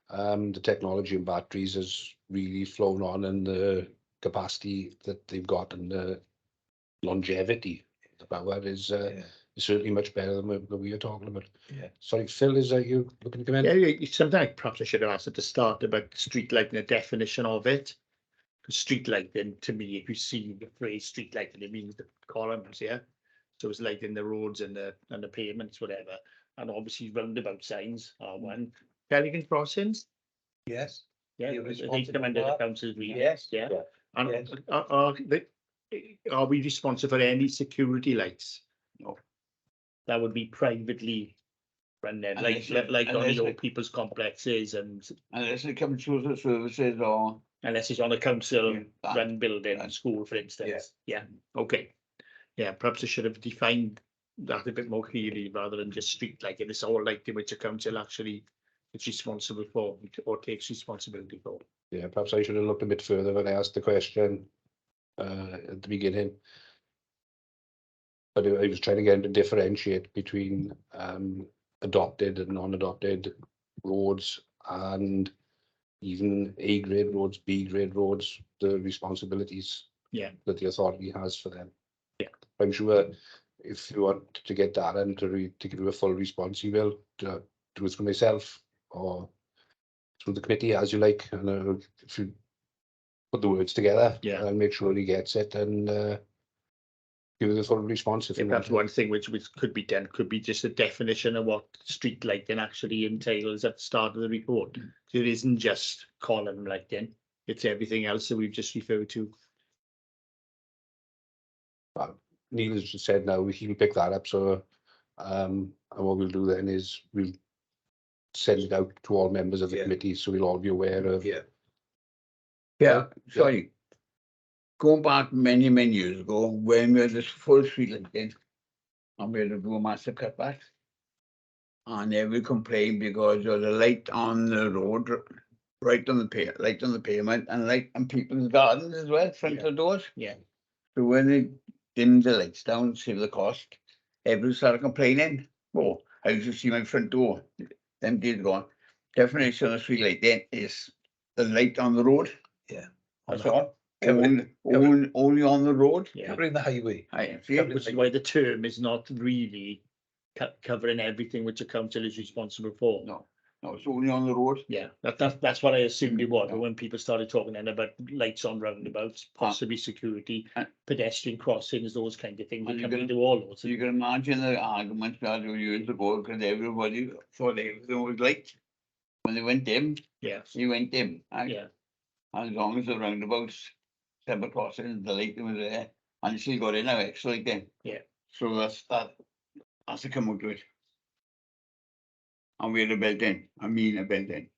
The technology in batteries has really flown on, and the capacity that they've got and the longevity, the power is certainly much better than what we are talking about. Yeah. Sorry, Phil, is that you looking to come in? Yeah, something perhaps I should have asked at the start about street lighting, the definition of it. Street lighting, to me, if you see the phrase street lighting, it means the columns, yeah. So it's lighting the roads and the pavements, whatever. And obviously roundabout signs are one. Pelican crossings. Yes. Yeah, they come under the council's remit. Yes. Yeah. Yeah. And Yes. are we responsible for any security lights? No. That would be privately run then, like on the old people's complexes and. Unless it comes through the services or. Unless it's on a council run building and school, for instance. Yeah. Okay. Yeah, perhaps I should have defined that a bit more clearly rather than just street lighting. It's all lighting which a council actually is responsible for or takes responsibility for. Yeah, perhaps I should have looked a bit further when I asked the question at the beginning. But I was trying to get him to differentiate between adopted and non-adopted roads, and even A-grade roads, B-grade roads, the responsibilities that the authority has for them. Yeah. I'm sure if you want to get Darren to give you a full response, he will do it through myself or through the committee, as you like. And if you put the words together, I'll make sure he gets it and give you a full response. If you Perhaps want. one thing which could be done could be just a definition of what street lighting actually entails at the start of the report. So it isn't just column lighting, it's everything else that we've just referred to. Neil has just said now he'll pick that up. So and what we'll do then is we'll send it out to all members of the committee, so we'll all be aware of. Sorry. Going back many years ago, when we had this full street lighting, and we had to do a massive cutback, and they would complain because there was a light on the road, right on the light on the pavement, and light on people's gardens as well, front of doors. Yeah. So when they dimmed the lights down, save the cost, everyone started complaining. Oh, I used to see my front door. Them days gone. Definition of street light then is the light on the road. Yeah. That's all. Only on the road. Yeah. Covering the highway. Which is why the term is not really covering everything which a council is responsible for. No, it's only on the road. Yeah, that's what I assumed it was. But when people started talking then about lights on roundabouts, possibly security, pedestrian crossings, those kind of things, we can do all those. You can imagine the arguments we had years ago because everybody thought everything was light. When they went dim, you went dim. Yeah. As long as the roundabouts, separate crossings, the light was there, and you still got in now extra like then. Yeah. So that's the come out to it. And we had a built in. I mean a built in.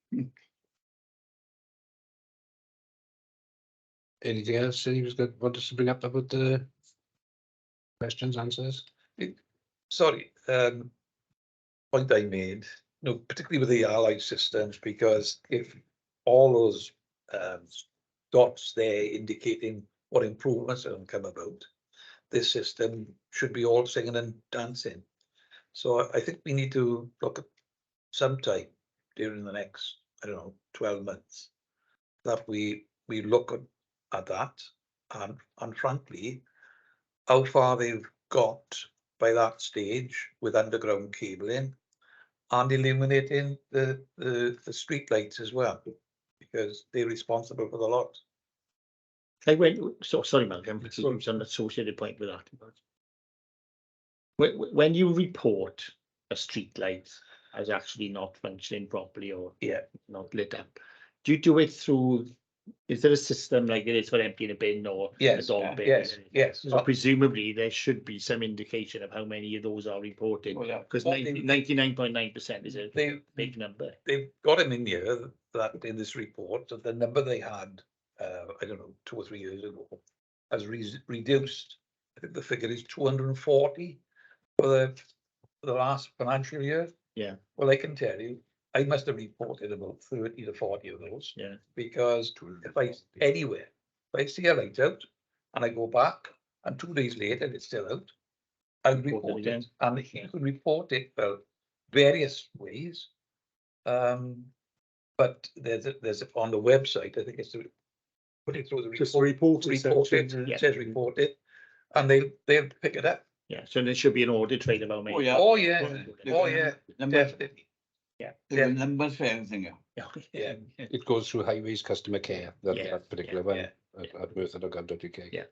Anything else he was going to want us to bring up about the questions, answers? Sorry, point I made, particularly with the allied systems, because if all those dots there indicating what improvements are going to come about, this system should be all singing and dancing. So I think we need to look at sometime during the next, 12 months, that we look at that and frankly, how far they've got by that stage with underground cabling and illuminating the street lights as well, because they're responsible for the lot. Sorry, Malcolm, because it was an associated point with that. When you report a street light as actually not functioning properly or not lit up, do you do it through? Is there a system like it is for emptying a bin or a dog bin? Yes. So presumably there should be some indication of how many of those are reported, because 99.9% is a big number. They've got them in here that in this report that the number they had, 2 or 3 years ago, has reduced. I think the figure is 240 for the last financial year. Yeah. Well, I can tell you, I must have reported about 30 to 40 of those. Yeah. Because if I see a light out and I go back and 2 days later it's still out, I'll report it. And you can report it various ways. But there's on the website, I think it's to put it through the report. Just report it. It says report it, and they'll pick it up. Yeah, so there should be an audit trail about me. Oh yeah, definitely. Yeah, there are numbers for everything. Yeah, it goes through Highways Customer Care, that particular one at merthyr.gov.uk. Yeah.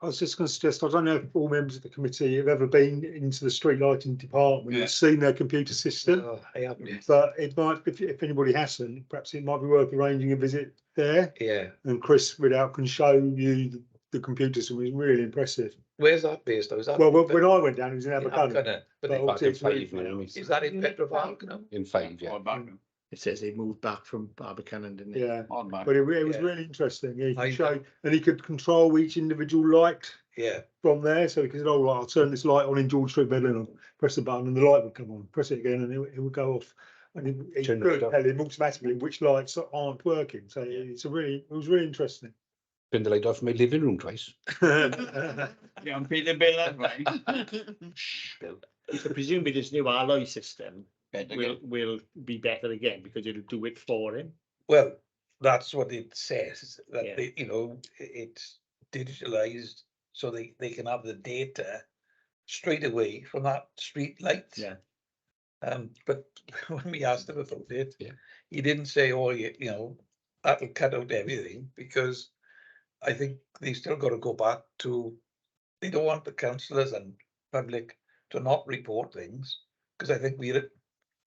I was just going to suggest, I don't know if all members of the committee have ever been into the street lighting department and seen their computer system. I haven't. But it might, if anybody hasn't, perhaps it might be worth arranging a visit there. Yeah. And Chris Ridout can show you the computer system. It's really impressive. Where's that based? Is that well, when I went down, it was in Abercrombie. But it's 5 now. Is that in Petrofarm now? In 5, yeah. It says they moved back from Abercrombie, didn't it? Yeah, but it was really interesting. He could show, and he could control each individual light Yeah. from there. So because oh, right, I'll turn this light on in George Street, Bedlam, and press the button, and the light would come on. Press it again, and it would go off. And it Turn the would light off. tell him automatically which lights aren't working. So it was really interesting. Turned the light off my living room twice. Yeah, I'm paying the bill, that's fine. Shh, Bill. So presumably this new alloy system Better will be better again because it'll do it for him. Well, that's what it says, that Yeah. they, you know, it's digitalized so they can have the data straight away from that street light. Yeah. But when we asked him about it, Yeah. he didn't say, oh, you know, that'll cut out everything, because I think they still got to go back to, they don't want the councillors and public to not report things, because I think with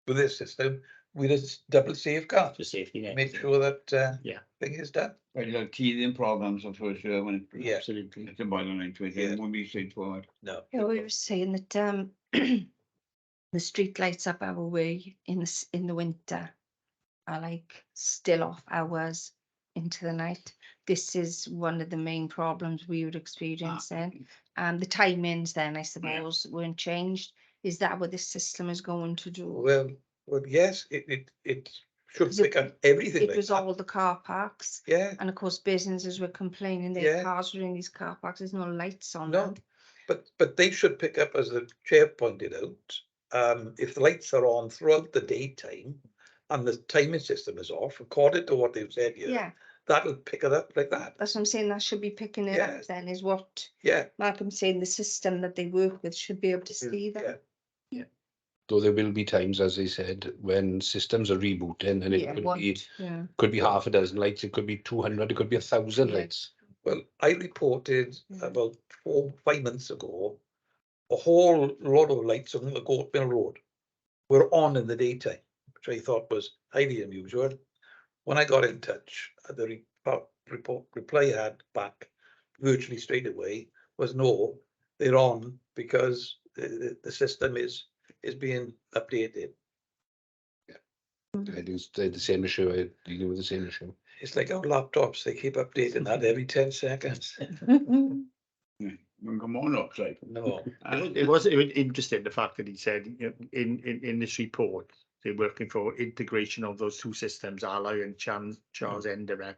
this system, we just double safeguard, For safety net. make sure that Yeah. thing is done. But you'll teething problems for sure when Yeah. Absolutely. it's a bottleneck to it. Yeah. It won't be straightforward. No. Yeah, we were saying that the street lights up our way in the winter are like still off hours into the night. This is one of the main problems we would experience then. And the timings then, I suppose, weren't changed. Is that what this system is going to do? Well, yes, it should 'Cause pick up everything It like was that. all the car parks. Yeah, And of course, businesses were complaining their Yeah. cars were in these car parks. There's no lights on no, them. but they should pick up, as the chair pointed out, if the lights are on throughout the daytime and the timing system is off, according to what they've said here, Yeah, that'll pick it up like that. that's what I'm saying. That should be picking it Yeah. up then, is what Yeah, Malcolm's saying. The system that they work with should be able to see that. yeah. Though there will be times, as they said, when systems are rebooting and it Yeah, could be half a dozen lights, it could be 200, it could be 1,000 Yeah. lights. Well, I reported Yeah. about 4-5 months ago, a whole lot of lights on the Goat Mill Road were on in the daytime, which I thought was highly unusual. When I got in touch, the reply I had back virtually straight away was no, they're on because the system is being updated. I do the same issue. I deal with the same issue. It's like our laptops, they keep updating that every 10 seconds. Come on up, like. No, It was interesting, the fact that he said, you know, in this report, they're working for integration of those two systems, Alloy and Charles Enderbeck,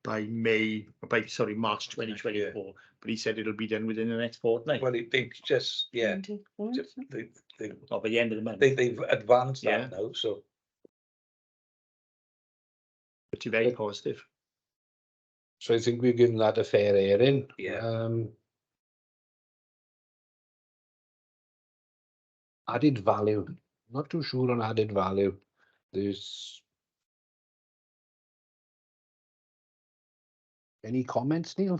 by March 2024. But he said it'll be done within the next fortnight. well, they just, yeah, 24, just, isn't it? Or by the end of the month. they've advanced Yeah. that now, so. Which is very positive. So I think we've given that a fair airing. Yeah. Added value. Not too sure on added value. There's any comments, Neil?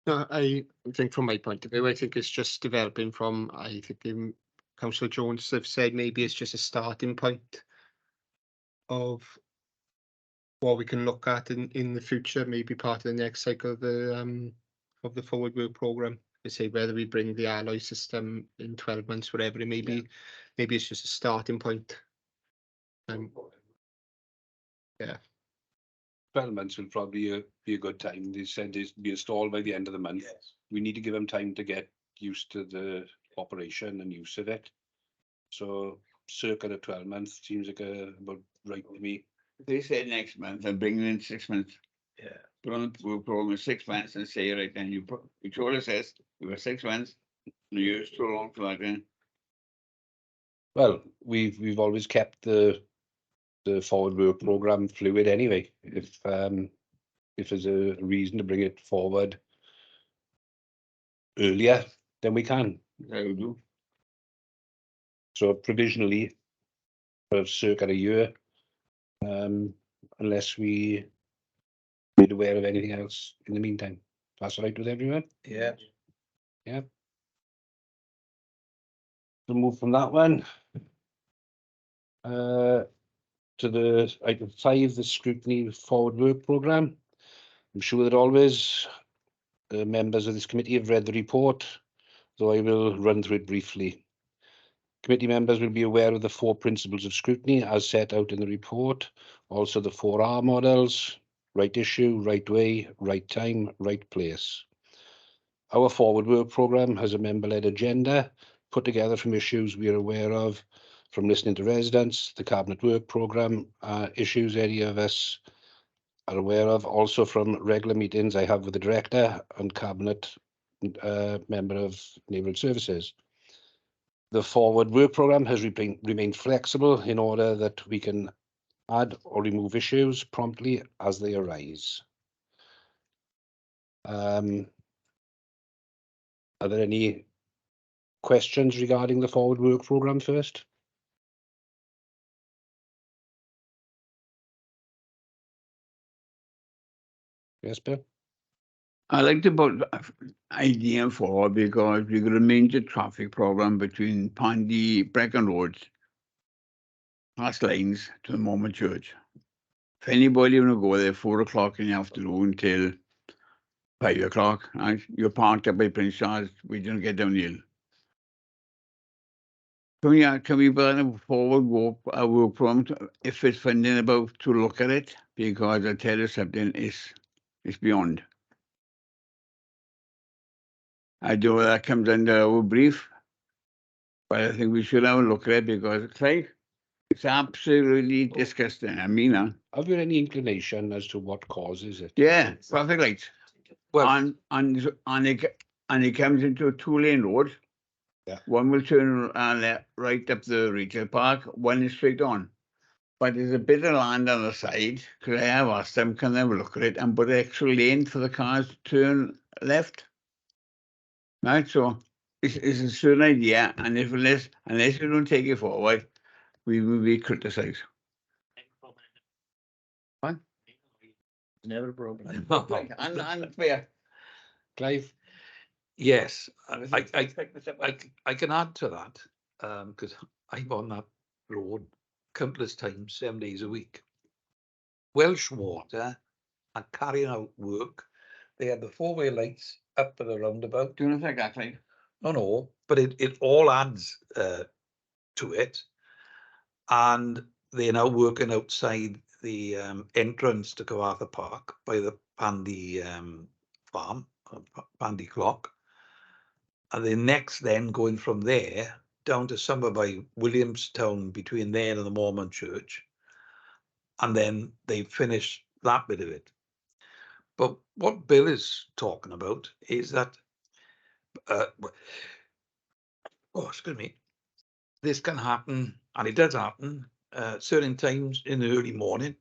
No, I think from my point of view, I think it's just developing from, I think Councillor Jones have said maybe it's just a starting point of what we can look at in the future, maybe part of the next cycle of the forward work programme. I say whether we bring the alloy system in 12 months, whatever it may be, maybe it's just a starting point. Yeah. 12 months will probably be a good time. They said it's be installed by the end of the month. Yes. We need to give them time to get used to the operation and use of it. So circa the 12 months seems like about right to me. They said next month, and bring it in 6 months. Yeah. Put on the program 6 months and say, right then, Victoria says, we were 6 months, and you're too long for that then. Well, we've always kept the forward work program fluid anyway. If there's a reason to bring it forward earlier, then we can. That will do. So provisionally for circa a year, unless we made aware of anything else in the meantime. That's all right with everyone? Yeah. Yeah. We'll move from that one to the item 5, the scrutiny forward work programme. I'm sure that always members of this committee have read the report, though I will run through it briefly. Committee members will be aware of the 4 principles of scrutiny as set out in the report. Also the 4R models: right issue, right way, right time, right place. Our forward work programme has a member-led agenda put together from issues we are aware of, from listening to residents, the Cabinet Work Programme issues any of us are aware of, also from regular meetings I have with the Director and Cabinet member of Neighbourhood Services. The forward work programme has remained flexible in order that we can add or remove issues promptly as they arise. Are there any questions regarding the forward work programme first? Yes, Bill? I like the idea for because we've got a major traffic problem between Pandy, Brecon Road, past lanes to the Mormon Church. If anybody want to go there 4 o'clock in the afternoon till 5 o'clock, right, you're parked up by Prince Charles, we don't get down the hill. Can we put a forward work program if it's funding about to look at it? Because I tell you something, it's beyond. I know that comes under our brief, but I think we should have a look at it because it's absolutely disgusting. I mean, Have you any inclination as to what causes it? yeah, traffic lights. Well, And it comes into a 2-lane road. Yeah. One will turn right up the retail park, one is straight on. But there's a bit of land on the side, because I have asked them, can they have a look at it and put an extra lane for the cars to turn left? Right, so it's a certain idea, and unless you don't take it forward, we will be criticised. What? Never a problem. Unfair. Clive? yes, I can add to that because I'm on that road countless times, 7 days a week. Welsh Water are carrying out work. They had the 4-way lights up at the roundabout. Do you know that, Clive? No, but it all adds to it. And they're now working outside the entrance to Cyfarthfa Park by the Pandy farm, Pandy Clock. And they're next then going from there down to somewhere by Williamstown, between there and the Mormon Church. And then they finish that bit of it. But what Bill is talking about is that, excuse me, this can happen, and it does happen, certain times in the early morning.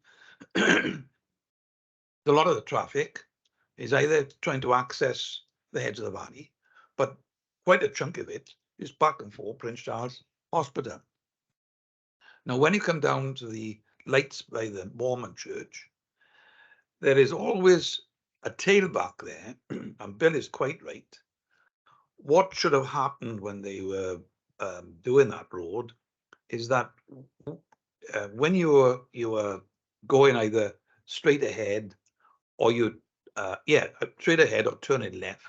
A lot of the traffic is either trying to access the heads of the valley, but quite a chunk of it is back and forth Prince Charles Hospital. Now, when you come down to the lights by the Mormon Church, there is always a tailback there, and Bill is quite right. What should have happened when they were doing that road is that when you were going either straight ahead or straight ahead or turning left,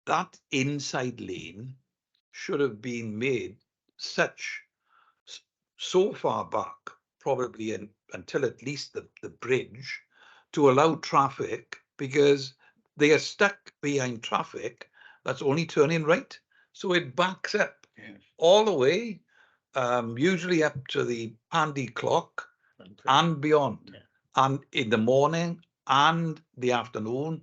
that inside lane should have been made so far back, probably until at least the bridge, to allow traffic, because they are stuck behind traffic that's only turning right. So it backs up all the way, usually up to the Pandy Clock and beyond. Yeah. And in the morning and the afternoon,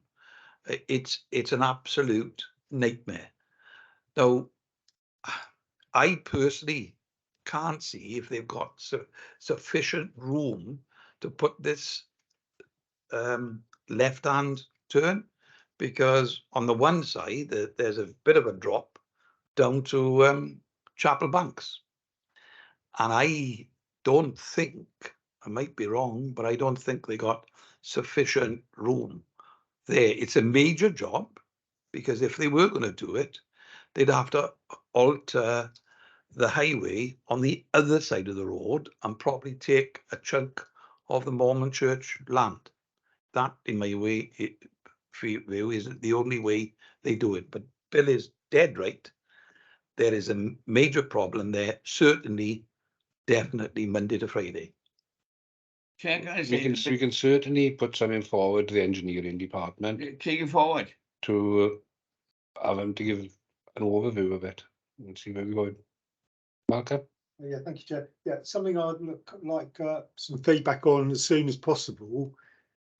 it's an absolute nightmare. Now, I personally can't see if they've got sufficient room to put this left-hand turn, because on the one side there's a bit of a drop down to Chapel Banks, and I don't think, I might be wrong, but I don't think they got sufficient room there. It's a major job, because if they were going to do it, they'd have to alter the highway on the other side of the road and probably take a chunk of the Mormon Church land. That, in my view, is the only way they do it. But Bill is dead right. there is a major problem there, certainly, definitely Monday to Friday. Chair, can I We say, can, we can certainly put something forward to the engineering department take it forward. to have them to give an overview of it and see where we're going. Malcolm? Yeah, thank you, Chair. Yeah, something I'd like some feedback on as soon as possible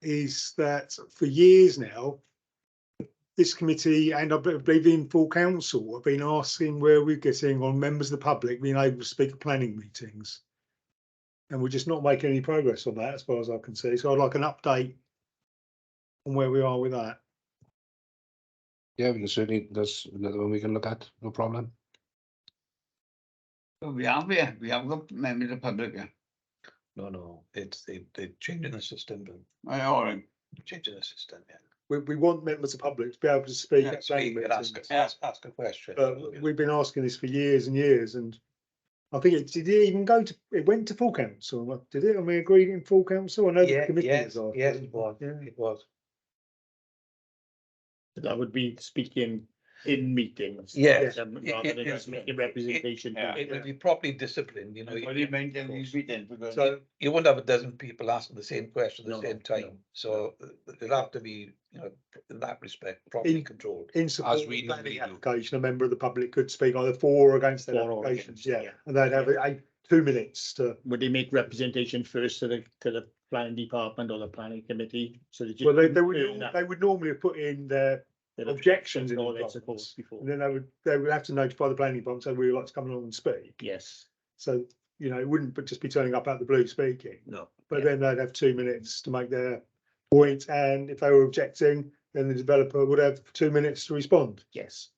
is that for years now, this committee and I believe in full council have been asking where we're getting on members of the public being able to speak at planning meetings. And we're just not making any progress on that as far as I can see. So I'd like an update on where we are with that. Yeah, we can certainly, that's another one we can look at, no problem. So we have got members of the public here. No, it's they're changing the system, All right. changing the system, yeah. We want members of the public to be able to speak Yeah, at so planning you can ask, meetings. ask a question. We've been asking this for years and years, and I think did it even go to, it went to full council, did it? And we agreed in full council? I know the committee was after. Yes, it was, Yeah. it was. That would be speaking in meetings. Yes. Rather than just making representation. Yeah. It would be properly disciplined, you know. What do you mean in these meetings? Because So You wouldn't have a dozen people asking the same question at No, the same no, time, so it'll have to be, you know, in that respect, properly In- controlled. in support As of we the normally planning do. application, a member of the public could speak either for or against that For or application, against, yeah. yeah. And they'd have 2 minutes to, Would they make representation first to the planning department or the planning committee? So that you. well, they earn that would normally have put in their bit of objections in or their advance. support before. And then they would have to notify the planning department, so we would like to come along and speak. Yes. So, you know, it wouldn't just be turning up out the blue speaking, No. but Yeah. then they'd have 2 minutes to make their point. And if they were objecting, then the developer would have 2 minutes to respond. Yes.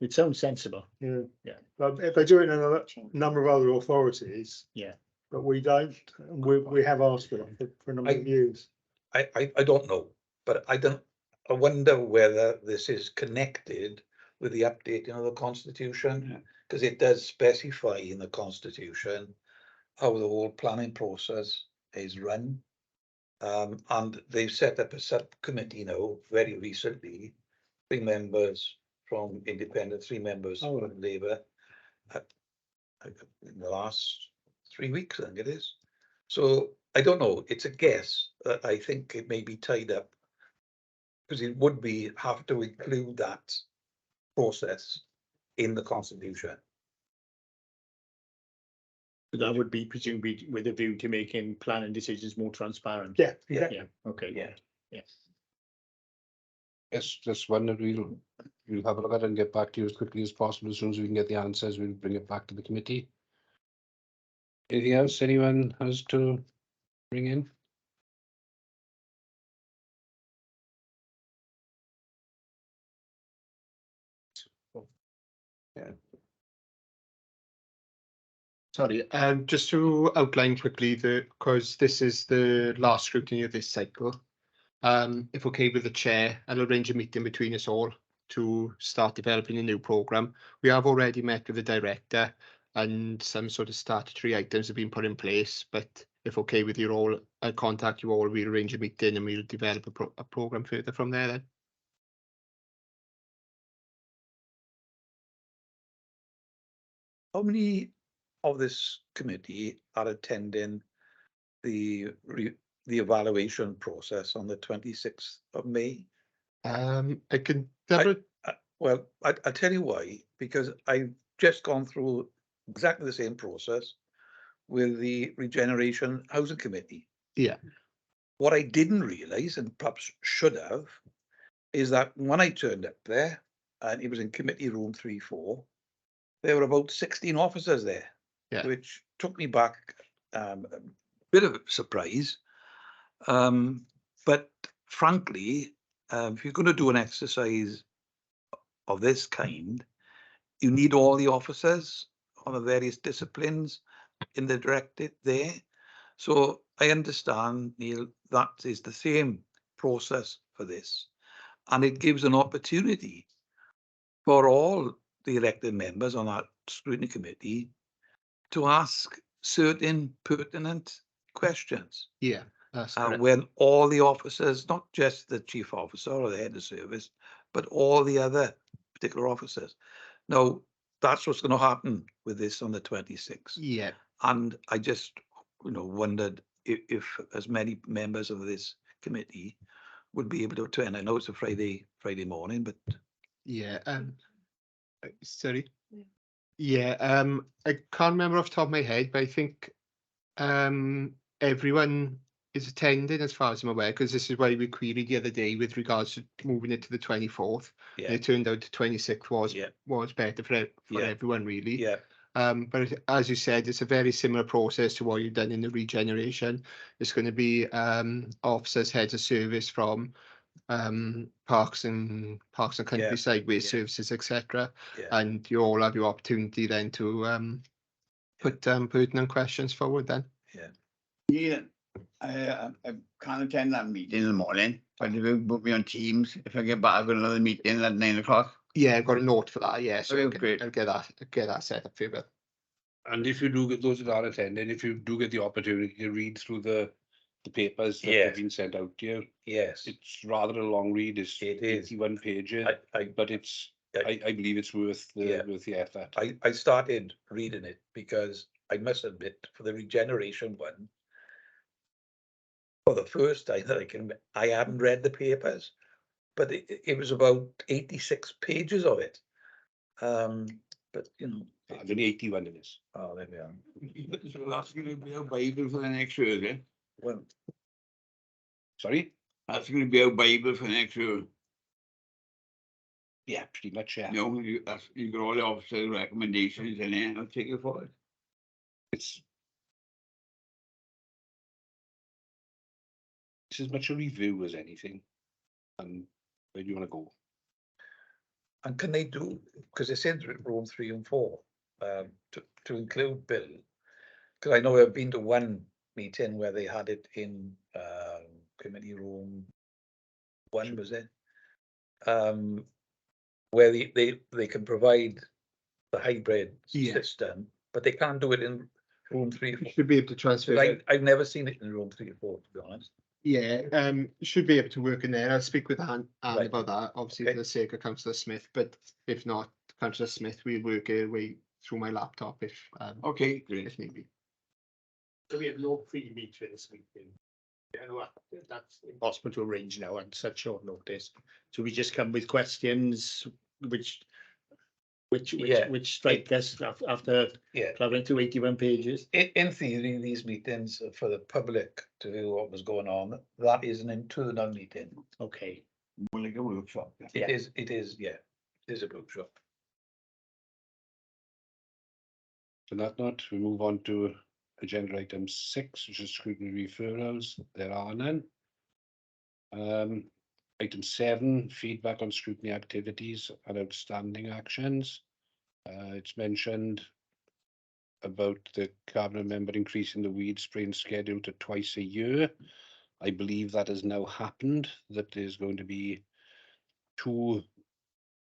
It sounds sensible. Yeah. Yeah. But if they do it in a number of other authorities. Yeah. But we don't, and we have asked for that for a number of years. I don't know, but I wonder whether this is connected with the updating of the constitution, because it does specify in the constitution how the whole planning process is run. And they've set up a subcommittee now, very recently, 3 members from Independent, 3 members from Labour, in the last 3 weeks, I think it is. So I don't know, it's a guess. I think it may be tied up because it would have to include that process in the constitution. That would be presumably with a view to making planning decisions more transparent. Yeah, Yeah. Yeah, okay. Yeah. Yes. Yes, just one that we'll have a look at and get back to you as quickly as possible. As soon as we can get the answers, we'll bring it back to the committee. Anything else anyone has to bring in? Yeah. Sorry, just to outline quickly because this is the last scrutiny of this cycle. If okay with the chair, I'll arrange a meeting between us all to start developing a new programme. We have already met with the director and some sort of statutory items have been put in place, but if okay with you all, I'll contact you all, we'll arrange a meeting and we'll develop a programme further from there then. How many of this committee are attending the evaluation process on the 26th of May? I can Well, I'll tell you why, because I've just gone through exactly the same process with the Regeneration Housing Committee. Yeah. What I didn't realise, and perhaps should have, is that when I turned up there, and it was in committee room 3-4, there were about 16 officers there, which took me back a bit of a surprise. But frankly, if you're going to do an exercise of this kind, you need all the officers on the various disciplines in the directorate there. So I understand, Neil, that is the same process for this. And it gives an opportunity for all the elected members on that scrutiny committee to ask certain pertinent questions. Yeah, that's correct. When all the officers, not just the chief officer or the head of service, but all the other particular officers. Now, that's what's going to happen with this on the 26th. Yeah, And I just, wondered if as many members of this committee would be able to attend. I know it's a Friday morning, but yeah. Sorry. Yeah, I can't remember off the top of my head, but I think everyone is attending as far as I'm aware, because this is why we queried the other day with regards to moving it to the 24th. yeah, It turned out the 26th was better for Yeah. everyone, really. yeah, But as you said, it's a very similar process to what you've done in the regeneration. It's going to be officers, heads of service from parks and countryside, waste yeah. services, etc. yeah. And you all have your opportunity then to put pertinent questions forward then. Yeah, I can't attend that meeting in the morning, but if you book me on Teams, if I get back, I've got another meeting at 9 o'clock. Yeah, I've got a note for that. Yeah, so Okay, great. I'll get that set up for you. But And if you do get those that are attending, if you do get the opportunity to read through the papers that Yes. have been sent out to you, Yes, it's rather a long read. It's It is. 81 pages, but it's I believe it's worth Yeah. the effort. I started reading it because I must admit, for the regeneration one, for the first time that I hadn't read the papers, but it was about 86 pages of it. But There's only 81 in this. oh, there we are. So that's going to be our Bible for the next year, is it? Well, Sorry? That's going to be our Bible for next year. Yeah, pretty much, yeah. You know, you got all the officers' recommendations in there. I'll take it forward. It's as much a review as anything. And where do you want to go? and can they do, because it says room 3 and 4, to include Bill? Because I know I've been to one meeting where they had it in committee room 1, was it? Where they can provide the hybrid Yeah. system, but they can't do it in room 3 or 4. you should be able to transfer. I've never seen it in room 3 or 4, to be honest. Yeah, should be able to work in there. I'll speak with Anne Right. about that, obviously Okay. for the sake of Councillor Smith. But if not, Councillor Smith, we'll work our way through my laptop if Okay, great. if need be. So we have no pre-meet for this meeting. You know, that's impossible to arrange now on such short notice. So we just come with questions which Yeah. strike us after Yeah. traveling through 81 pages. In theory, these meetings are for the public to do what was going on. That is an internal meeting. Okay. More like a workshop. It is, yeah, it is a workshop. On that note, we move on to agenda item 6, which is scrutiny referrals. There are none. Item 7, feedback on scrutiny activities and outstanding actions. It's mentioned about the cabinet member increasing the weed spraying schedule to twice a year. I believe that has now happened, that there's going to be 2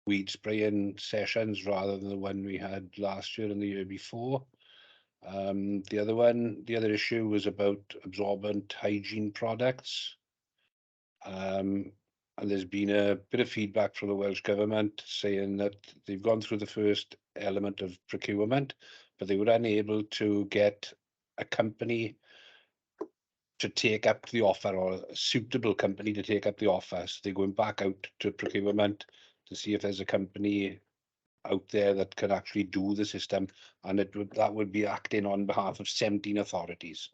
weed spraying sessions rather than the one we had last year and the year before. The other issue was about absorbent hygiene products. And there's been a bit of feedback from the Welsh Government saying that they've gone through the first element of procurement, but they were unable to get a company to take up the offer, or a suitable company to take up the offer. So they're going back out to procurement to see if there's a company out there that can actually do the system, and that would be acting on behalf of 17 authorities.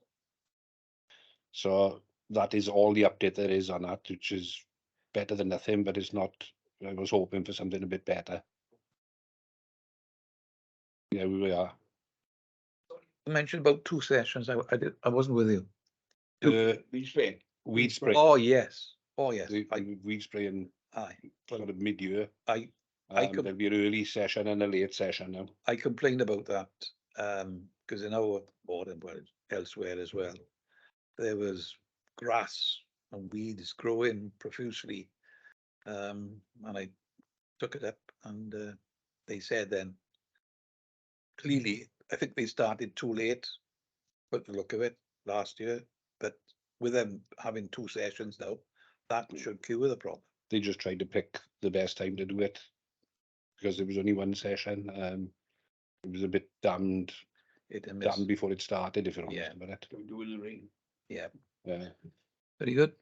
So that is all the update there is on that, which is better than nothing, but it's not. I was hoping for something a bit better. Yeah, we are. You mentioned about 2 sessions. I wasn't with you. Weed spray. Weed spray. Oh, yes. The weed spraying Aye. sort of mid-year. I There'll be an early session and a late session now. I complained about that, because in our board and elsewhere as well, there was grass and weeds growing profusely. And I took it up, and they said then, clearly, I think they started too late, but the look of it, last year, but with them having 2 sessions now, that should cure the problem. They just tried to pick the best time to do it because there was only one session. It was a bit damned Hit and miss. before it started, if you're honest Yeah. about it. Don't do in the rain. Yeah, Yeah. very good.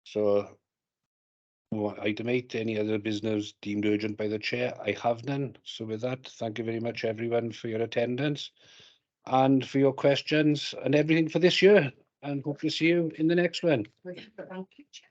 So, item 8, any other business deemed urgent by the chair? I have none. So with that, thank you very much, everyone, for your attendance and for your questions and everything for this year. And hope to see you in the next one. Thank you, Chair.